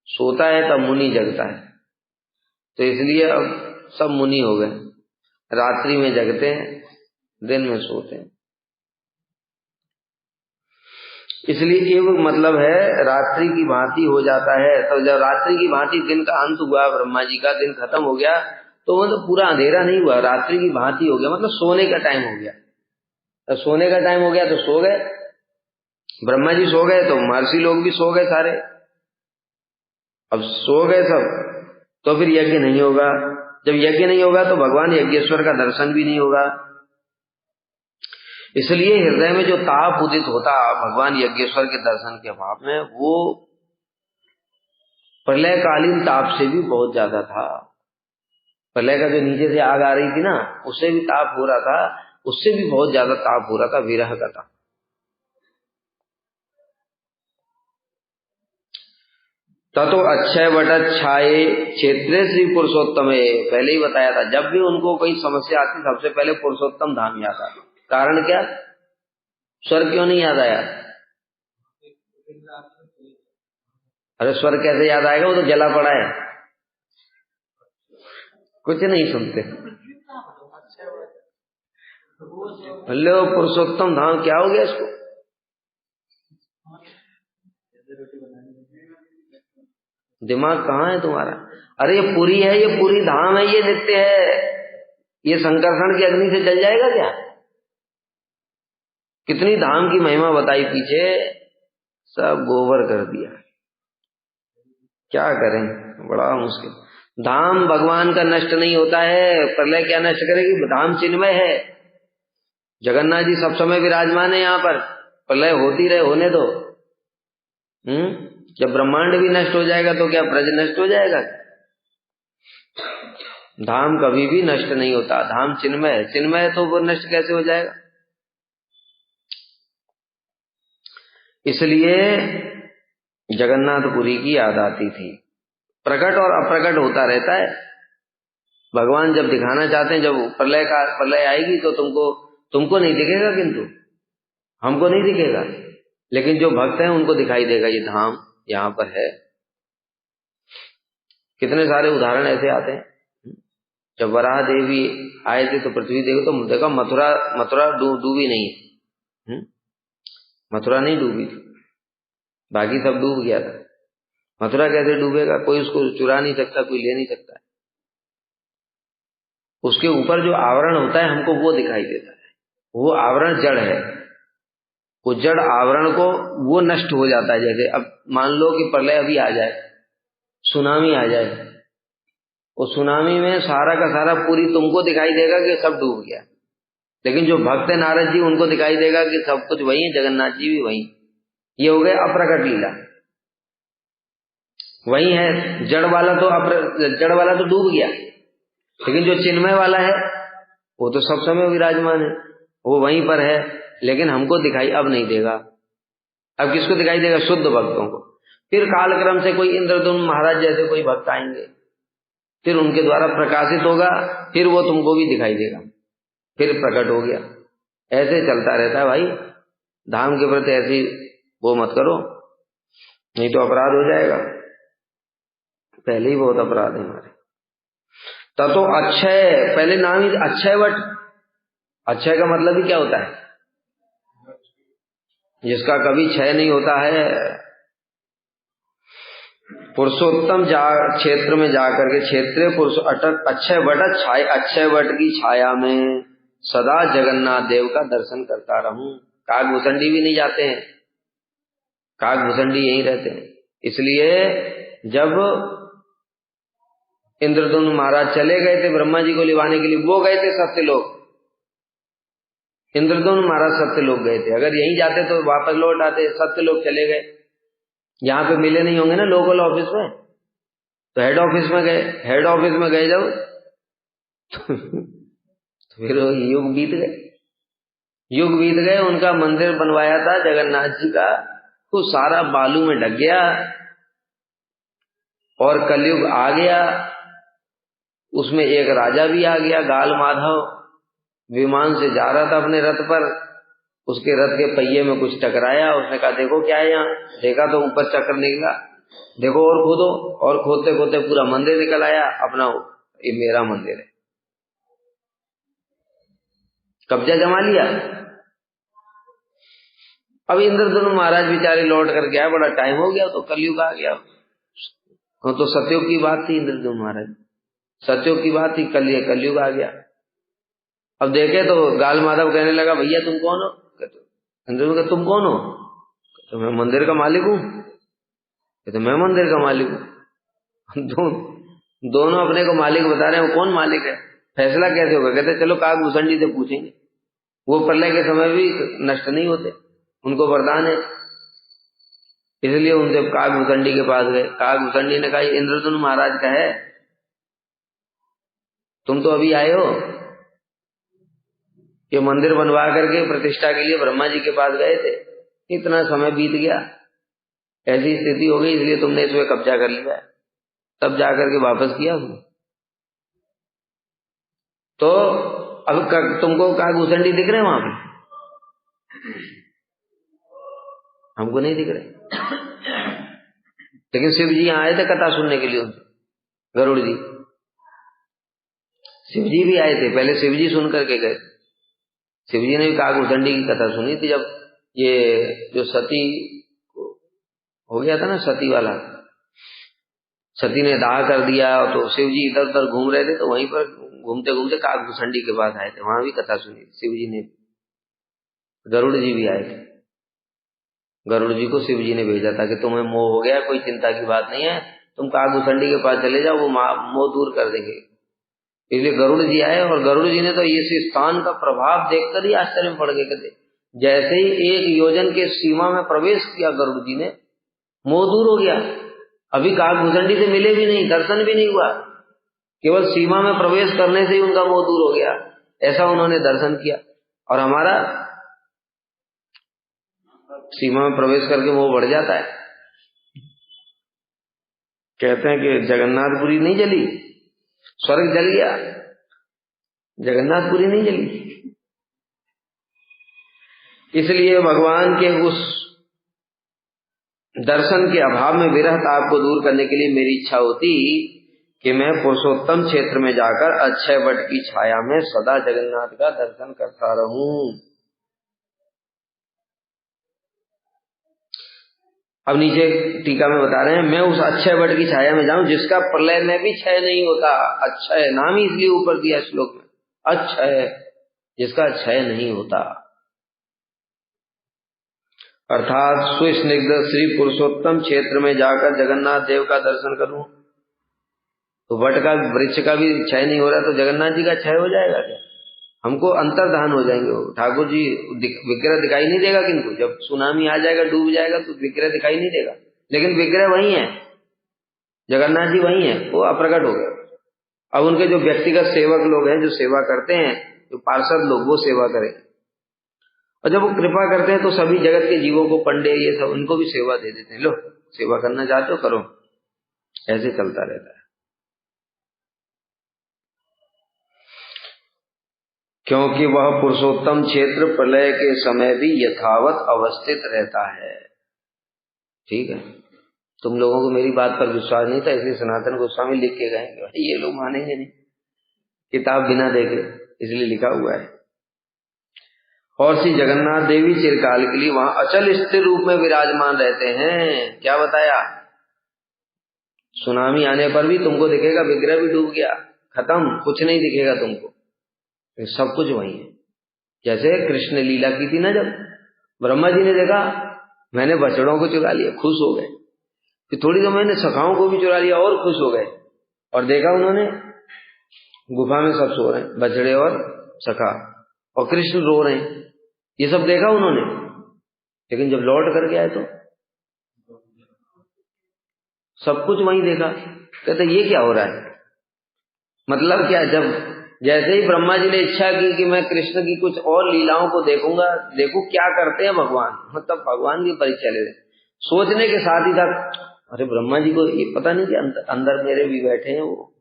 सोता है तब मुनि जगता है। तो इसलिए अब सब मुनि हो गए, रात्रि में जगते हैं, दिन में सोते हैं। इसलिए एवं मतलब है रात्रि की भांति हो जाता है। तो जब रात्रि की भांति दिन का अंत हुआ, ब्रह्मा जी का दिन खत्म हो गया, तो मतलब पूरा अंधेरा नहीं हुआ, रात्रि की भांति हो गया, मतलब सोने का टाइम हो गया। तो सोने का टाइम हो गया तो सो गए, ब्रह्मा जी सो गए तो महर्षि लोग भी सो गए सारे। अब सो गए सब, तो फिर यज्ञ नहीं होगा। जब यज्ञ नहीं होगा तो भगवान यज्ञेश्वर का दर्शन भी नहीं होगा। इसलिए हृदय में जो ताप उदित होता भगवान यज्ञेश्वर के दर्शन के अभाव में, वो प्रलयकालीन ताप से भी बहुत ज्यादा था। प्रलय का जो नीचे से आग आ रही थी ना, उससे भी ताप हो रहा था, उससे भी बहुत ज्यादा ताप हो रहा था, विरह का था। ततो अक्षय वटच्छाये क्षेत्रे श्री पुरुषोत्तम, पहले ही बताया था, जब भी उनको कोई समस्या आती सबसे पहले पुरुषोत्तम धाम याद आता। कारण क्या? स्वर्ग क्यों नहीं याद आया? अरे स्वर्ग कैसे याद आएगा, वो तो जला पड़ा है, कुछ नहीं सुनते। लो पुरुषोत्तम धाम क्या हो गया इसको? दिमाग कहाँ है तुम्हारा? अरे ये पूरी है, ये पूरी धाम है, ये नित्य है, ये संकर्षण की अग्नि से जल जाएगा क्या? कितनी धाम की महिमा बताई पीछे, सब गोबर कर दिया। क्या करें, बड़ा मुश्किल। धाम भगवान का नष्ट नहीं होता है, प्रलय क्या नष्ट करेगी? धाम चिन्मय है, जगन्नाथ जी सब समय विराजमान है यहाँ पर, प्रलय होती रहे, होने दो। जब ब्रह्मांड भी नष्ट हो जाएगा तो क्या ब्रज नष्ट हो जाएगा? धाम कभी भी नष्ट नहीं होता, धाम चिन्मय है, चिन्मय है तो वो नष्ट कैसे हो जाएगा? इसलिए जगन्नाथपुरी की याद आती थी। प्रकट और अप्रकट होता रहता है। भगवान जब दिखाना चाहते हैं, जब प्रलय आएगी तो तुमको नहीं दिखेगा, किंतु हमको नहीं दिखेगा, लेकिन जो भक्त हैं उनको दिखाई देगा, ये धाम यहाँ पर है। कितने सारे उदाहरण ऐसे आते हैं। जब वराह देवी आए थे तो पृथ्वी देवी, तो देखा मथुरा डूबी नहीं है, मथुरा नहीं डूबी थी, बाकी सब डूब गया था। मथुरा कैसे डूबेगा? कोई उसको चुरा नहीं सकता, कोई ले नहीं सकता। उसके ऊपर जो आवरण होता है हमको वो दिखाई देता है, वो आवरण जड़ है, वो जड़ आवरण को वो नष्ट हो जाता है। जैसे अब मान लो कि प्रलय अभी आ जाए, सुनामी आ जाए, वो सुनामी में सारा का सारा पूरी तुमको दिखाई देगा कि सब डूब गया, लेकिन जो भक्त है नारद जी, उनको दिखाई देगा कि सब कुछ वही है, जगन्नाथ जी भी वही। ये हो गया अप्रकट लीला। वही है जड़ वाला तो डूब गया, लेकिन जो चिन्मय वाला है वो तो सब समय विराजमान है, वो वहीं पर है, लेकिन हमको दिखाई अब नहीं देगा। अब किसको दिखाई देगा? शुद्ध भक्तों को। फिर कालक्रम से कोई इंद्रद्युम्न महाराज जैसे कोई भक्त आएंगे, फिर उनके द्वारा प्रकाशित होगा, फिर वो तुमको भी दिखाई देगा, फिर प्रकट हो गया। ऐसे चलता रहता है भाई। धाम के प्रति ऐसी वो मत करो, नहीं तो अपराध हो जाएगा। पहले ही बहुत अपराध है हमारे। ततो अक्षय, पहले नाम ही अक्षय वट। अक्षय का मतलब ही क्या होता है? जिसका कभी क्षय नहीं होता है। पुरुषोत्तम क्षेत्र में जाकर के क्षेत्रीय पुरुष अटक अक्षय वट छाया, अक्षय वट की छाया में सदा जगन्नाथ देव का दर्शन करता रहूं। काग भुसंडी भी नहीं जाते हैं, काग भुसंडी यहीं रहते हैं। इसलिए जब इंद्रद्युम्न महाराज चले गए थे ब्रह्मा जी को लिवाने के लिए, वो गए थे सत्यलोक। इंद्रद्युम्न महाराज सत्यलोक गए थे, अगर यहीं जाते तो वापस लौट आते। सत्यलोक चले गए, यहाँ पे मिले नहीं होंगे ना लोकल ऑफिस में, तो हेड ऑफिस में गए। हेड ऑफिस में गए जब तो फिर युग बीत गए, युग बीत गए। उनका मंदिर बनवाया था जगन्नाथ जी का, वो सारा बालू में ढक गया और कलयुग आ गया। उसमें एक राजा भी आ गया, गाल माधव, विमान से जा रहा था अपने रथ पर। उसके रथ के पहिए में कुछ टकराया, उसने कहा देखो क्या है यहाँ। देखा तो ऊपर चक्र निकला, देखो और खोदो, और खोदते खोदते पूरा मंदिर निकल आया अपना। ये मेरा मंदिर है, कब्जा जमा लिया। अब इंद्रद्युम्न महाराज बेचारे लौट कर गया, बड़ा टाइम हो गया, तो कलयुग आ गया। तो सतयुग की बात थी, इंद्रद्युम्न महाराज सतयुग की बात थी, कलयुग आ गया। अब देखे तो गाल माधव कहने लगा भैया तुम कौन हो? इंद्रद्युम्न तुम कौन हो? तो मैं मंदिर का मालिक हूँ। तो मैं मंदिर का मालिक हूँ। दोनों अपने को मालिक बता रहे हैं, वो कौन मालिक है? फैसला कैसे होगा? कहते चलो काग भुसंडी से पूछेंगे, वो प्रलय के समय भी नष्ट नहीं होते, उनको वरदान है। इसलिए उनसे काग भुसंडी के पास गए। काग भुसंडी ने कहा इंद्रद्युम्न महाराज का है, तुम तो अभी आए हो, ये मंदिर बनवा करके प्रतिष्ठा के लिए ब्रह्मा जी के पास गए थे, इतना समय बीत गया, ऐसी स्थिति हो गई, इसलिए तुमने इस पे कब्जा कर लिया, तब जाकर के वापस किया तुम। तो अब तुमको काग भुसंडी दिख रहे हैं वहां पे? हमको नहीं दिख रहे, लेकिन शिव जी यहाँ आए थे कथा सुनने के लिए उनसे, गरुड़ जी, शिव जी भी आए थे। पहले शिव जी सुन करके गए, शिव जी ने भी काग भुसंडी की कथा सुनी थी। जब ये जो सती हो गया था ना, सती वाला, सती ने दाह कर दिया, तो शिव जी इधर उधर घूम रहे थे, तो वहीं पर घूमते घूमते काग भुसंडी के पास आए थे, वहां भी कथा सुनी शिव जी ने। गरुड़ जी भी आए थे, गरुड़ जी को शिव जी ने भेजा था कि तुम्हें मोह हो गया, कोई चिंता की बात नहीं है, तुम काग भुसंडी के पास चले जाओ, वो मोह दूर कर देंगे। इसलिए गरुड़ जी आए, और गरुड़ जी ने तो इस स्थान का प्रभाव देखकर ही आश्चर्य में पड़ गए। कहते जैसे ही 1 योजन के सीमा में प्रवेश किया गरुड़ जी ने, मोह दूर हो गया। अभी काग भुसंडी से मिले भी नहीं, दर्शन भी नहीं हुआ, केवल सीमा में प्रवेश करने से ही उनका मोह दूर हो गया। ऐसा उन्होंने दर्शन किया। और हमारा सीमा में प्रवेश करके मोह बढ़ जाता है। कहते हैं कि जगन्नाथपुरी नहीं जली, स्वर्ग जल गया, जगन्नाथपुरी नहीं जली। इसलिए भगवान के उस दर्शन के अभाव में विरह ताप को दूर करने के लिए मेरी इच्छा होती कि मैं पुरुषोत्तम क्षेत्र में जाकर अक्षय वट की छाया में सदा जगन्नाथ का दर्शन करता रहूं। अब नीचे टीका में बता रहे हैं, मैं उस अक्षय वट की छाया में जाऊं जिसका प्रलय में भी क्षय नहीं होता। अक्षय नाम ही इसलिए ऊपर दिया श्लोक में, अक्षय, जिसका क्षय नहीं होता। अर्थात सुस्निग्ध श्री पुरुषोत्तम क्षेत्र में जाकर जगन्नाथ देव का दर्शन करूं। तो वट का वृक्ष का भी क्षय नहीं हो रहा, तो जगन्नाथ जी का क्षय हो जाएगा क्या? हमको अंतर्धान हो जाएंगे वो ठाकुर जी। विग्रह दिखाई नहीं देगा किनको, जब सुनामी आ जाएगा डूब जाएगा तो विग्रह दिखाई नहीं देगा, लेकिन विग्रह वही है, जगन्नाथ जी वही है, वो अप्रकट हो गए। अब उनके जो व्यक्तिगत सेवक लोग हैं जो सेवा करते हैं, जो पार्षद लोग, वो सेवा करें, और जब वो कृपा करते हैं तो सभी जगत के जीवों को, पंडे ये सब, उनको भी सेवा दे देते हैं, लो सेवा करना चाहते हो करो। ऐसे चलता रहता है, क्योंकि वह पुरुषोत्तम क्षेत्र प्रलय के समय भी यथावत अवस्थित रहता है। ठीक है, तुम लोगों को मेरी बात पर विश्वास नहीं था, इसलिए सनातन गोस्वामी लिख के गए, ये लोग मानेंगे नहीं, किताब बिना देखे, इसलिए लिखा हुआ है। और श्री जगन्नाथ देवी चिरकाल के लिए वहां अचल स्थिर रूप में विराजमान रहते हैं। क्या बताया, सुनामी आने पर भी तुमको दिखेगा विग्रह भी डूब गया, खत्म, कुछ नहीं दिखेगा तुमको, सब कुछ वही है। जैसे कृष्ण लीला की थी ना, जब ब्रह्मा जी ने देखा मैंने बछड़ों को चुरा लिया, खुश हो गए, फिर थोड़ी देर मैंने सखाओं को भी चुरा लिया और खुश हो गए, और देखा उन्होंने गुफा में सब सो रहे हैं, बछड़े और सखा, और कृष्ण रो रहे हैं, ये सब देखा उन्होंने। लेकिन जब लौट करके आए तो सब कुछ वहीं देखा। कहते ये क्या हो रहा है, मतलब क्या, जब जैसे ही ब्रह्मा जी ने इच्छा की कि मैं कृष्ण की कुछ और लीलाओं को देखूंगा, देखूं क्या करते हैं भगवान, मतलब भगवान की परीक्षा ले रहे, सोचने के साथ ही था, अरे ब्रह्मा जी को ये पता नहीं कि अंदर मेरे भी बैठे हैं, वो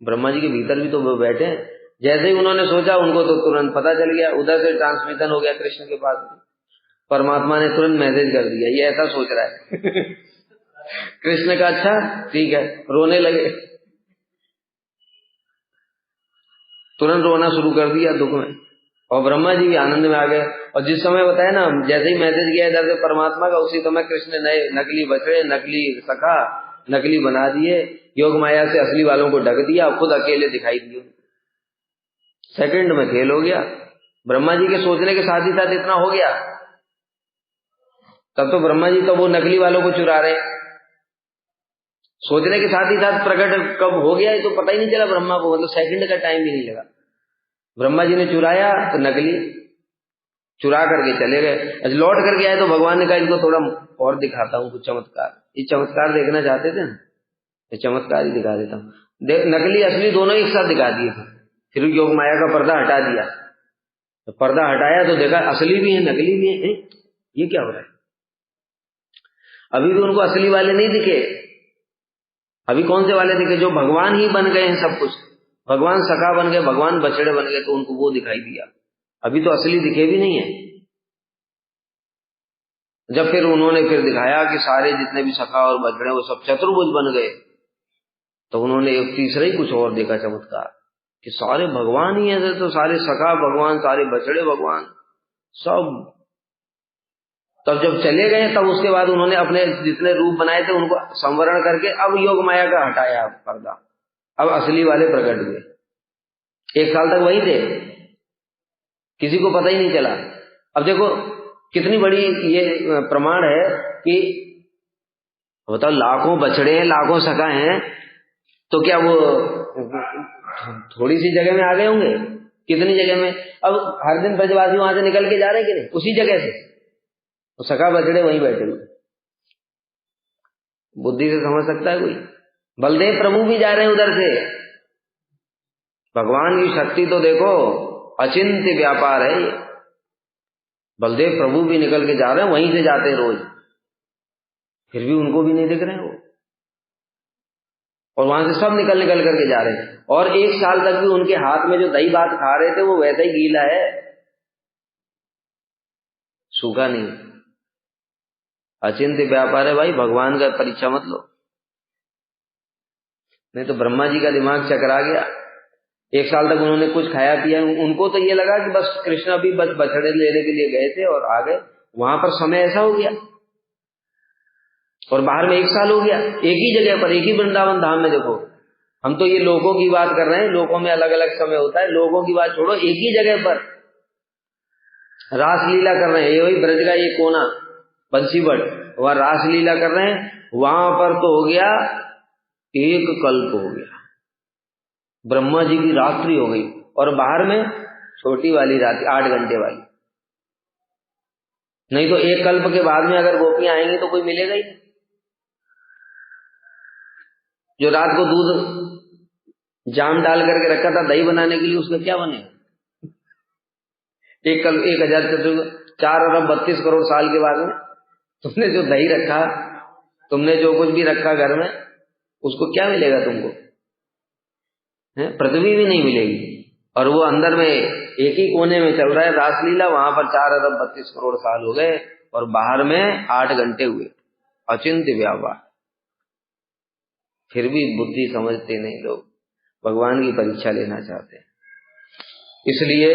ब्रह्मा जी के भीतर भी तो वो बैठे हैं। जैसे ही उन्होंने सोचा, उनको तो तुरंत पता चल गया, उधर से ट्रांसमिशन हो गया कृष्ण के पास, परमात्मा ने तुरंत मैसेज कर दिया, ये ऐसा सोच रहा है कृष्ण का, अच्छा ठीक है, रोने लगे, तुरंत रोना शुरू कर दिया दुख में, और ब्रह्मा जी भी आनंद में आ गए। और जिस समय बताया ना, जैसे ही मैसेज गया इधर से परमात्मा का, उसी समय कृष्ण नए नकली बछड़े, नकली सखा, नकली बना दिए, योग माया से असली वालों को ढक दिया, खुद अकेले दिखाई दिए। सेकंड में खेल हो गया, ब्रह्मा जी के सोचने के साथ ही साथ इतना हो गया। तब तो ब्रह्मा जी तो वो नकली वालों को चुरा रहे, सोचने के साथ ही साथ प्रकट कब हो गया ये तो पता ही नहीं चला ब्रह्मा को, मतलब सेकंड का टाइम भी नहीं लगा। ब्रह्मा जी ने चुराया तो नकली चुरा करके चले गए, लौट करके आए तो भगवान ने कहा इनको थोड़ा और दिखाता हूँ कुछ चमत्कार। ये चमत्कार देखना चाहते थे ना, ये चमत्कार ही दिखा देता हूँ। नकली असली दोनों एक साथ दिखा दिए, फिर योग माया का पर्दा हटा दिया, तो पर्दा हटाया तो देखा असली भी है नकली भी है, ये क्या हो रहा है। अभी भी उनको असली वाले नहीं दिखे, अभी कौन से वाले दिखे, जो भगवान ही बन गए हैं सब कुछ, भगवान सखा बन गए, भगवान बछड़े बन गए, तो उनको वो दिखाई दिया, अभी तो असली दिखे भी नहीं है। जब फिर उन्होंने फिर दिखाया कि सारे जितने भी सखा और बछड़े वो सब चतुर्भुज बन गए, तो उन्होंने एक तीसरा ही कुछ और देखा चमत्कार, कि सारे भगवान ही ऐसे, तो सारे सखा भगवान, सारे बछड़े भगवान सब। तब जब चले गए, तब उसके बाद उन्होंने अपने जितने रूप बनाए थे उनको संवरण करके अब योग माया का हटाया पर्दा, अब असली वाले प्रकट हुए। 1 साल तक वही थे, किसी को पता ही नहीं चला। अब देखो कितनी बड़ी ये प्रमाण है कि बताओ, लाखों बछड़े हैं, लाखों सखा हैं, तो क्या वो थोड़ी सी जगह में आ गए होंगे, कितनी जगह में। अब हर दिन ब्रजवासी वहां से निकल के जा रहे हैं कि नहीं, उसी जगह से, तो सखा बछड़े वहीं बैठे हुए। बुद्धि से समझ सकता है कोई। बलदेव प्रभु भी जा रहे हैं उधर से, भगवान की शक्ति तो देखो, अचिंत्य व्यापार है ये। बलदेव प्रभु भी निकल के जा रहे हैं, वहीं से जाते हैं रोज, फिर भी उनको भी नहीं दिख रहे हैं वो, और वहां से सब निकल निकल करके जा रहे हैं। और 1 साल तक भी उनके हाथ में जो दही भात खा रहे थे वो वैसा ही गीला है, सूखा नहीं। अचिंत्य व्यापार है भाई, भगवान का परीक्षा मत लो, नहीं तो ब्रह्मा जी का दिमाग चकरा गया। 1 साल तक उन्होंने कुछ खाया पिया, उनको तो ये लगा कि बस कृष्ण अभी बस बछड़े लेने के लिए गए थे और आ गए, वहां पर समय ऐसा हो गया, और बाहर में 1 साल हो गया, एक ही जगह पर, एक ही वृंदावन धाम में। देखो हम तो ये लोगों की बात कर रहे हैं, लोगों में अलग अलग समय होता है, लोगों की बात छोड़ो, एक ही जगह पर रासलीला कर रहे हैं। ये वही ब्रज का ये कोना बंसीबट, वह रासलीला कर रहे हैं, वहां पर तो हो गया 1 कल्प हो गया, ब्रह्मा जी की रात्रि हो गई, और बाहर में छोटी वाली रात 8 घंटे वाली। नहीं तो एक कल्प के बाद में अगर गोपियां आएंगी तो कोई मिलेगा ही नहीं। जो रात को दूध जाम डाल करके रखा था दही बनाने के लिए, उसका क्या बनेगा? 4 अरब 32 करोड़ साल के बाद में तुमने जो दही रखा, तुमने जो कुछ भी रखा घर में, उसको क्या मिलेगा तुमको? पृथ्वी भी नहीं मिलेगी। और वो अंदर में एक ही कोने में चल रहा है रासलीला, वहां पर 4 अरब 32 करोड़ साल हो गए और बाहर में 8 घंटे हुए। अचिंत्य व्यापार। फिर भी बुद्धि समझते नहीं लोग, भगवान की परीक्षा लेना चाहते हैं। इसलिए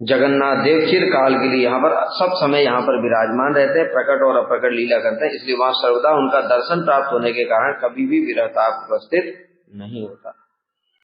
जगन्नाथ देव चिरकाल के लिए यहाँ पर सब समय यहाँ पर विराजमान रहते हैं, प्रकट और अप्रकट लीला करते हैं। इसलिए वहां सर्वदा उनका दर्शन प्राप्त होने के कारण कभी भी विरहताप उपस्थित नहीं होता।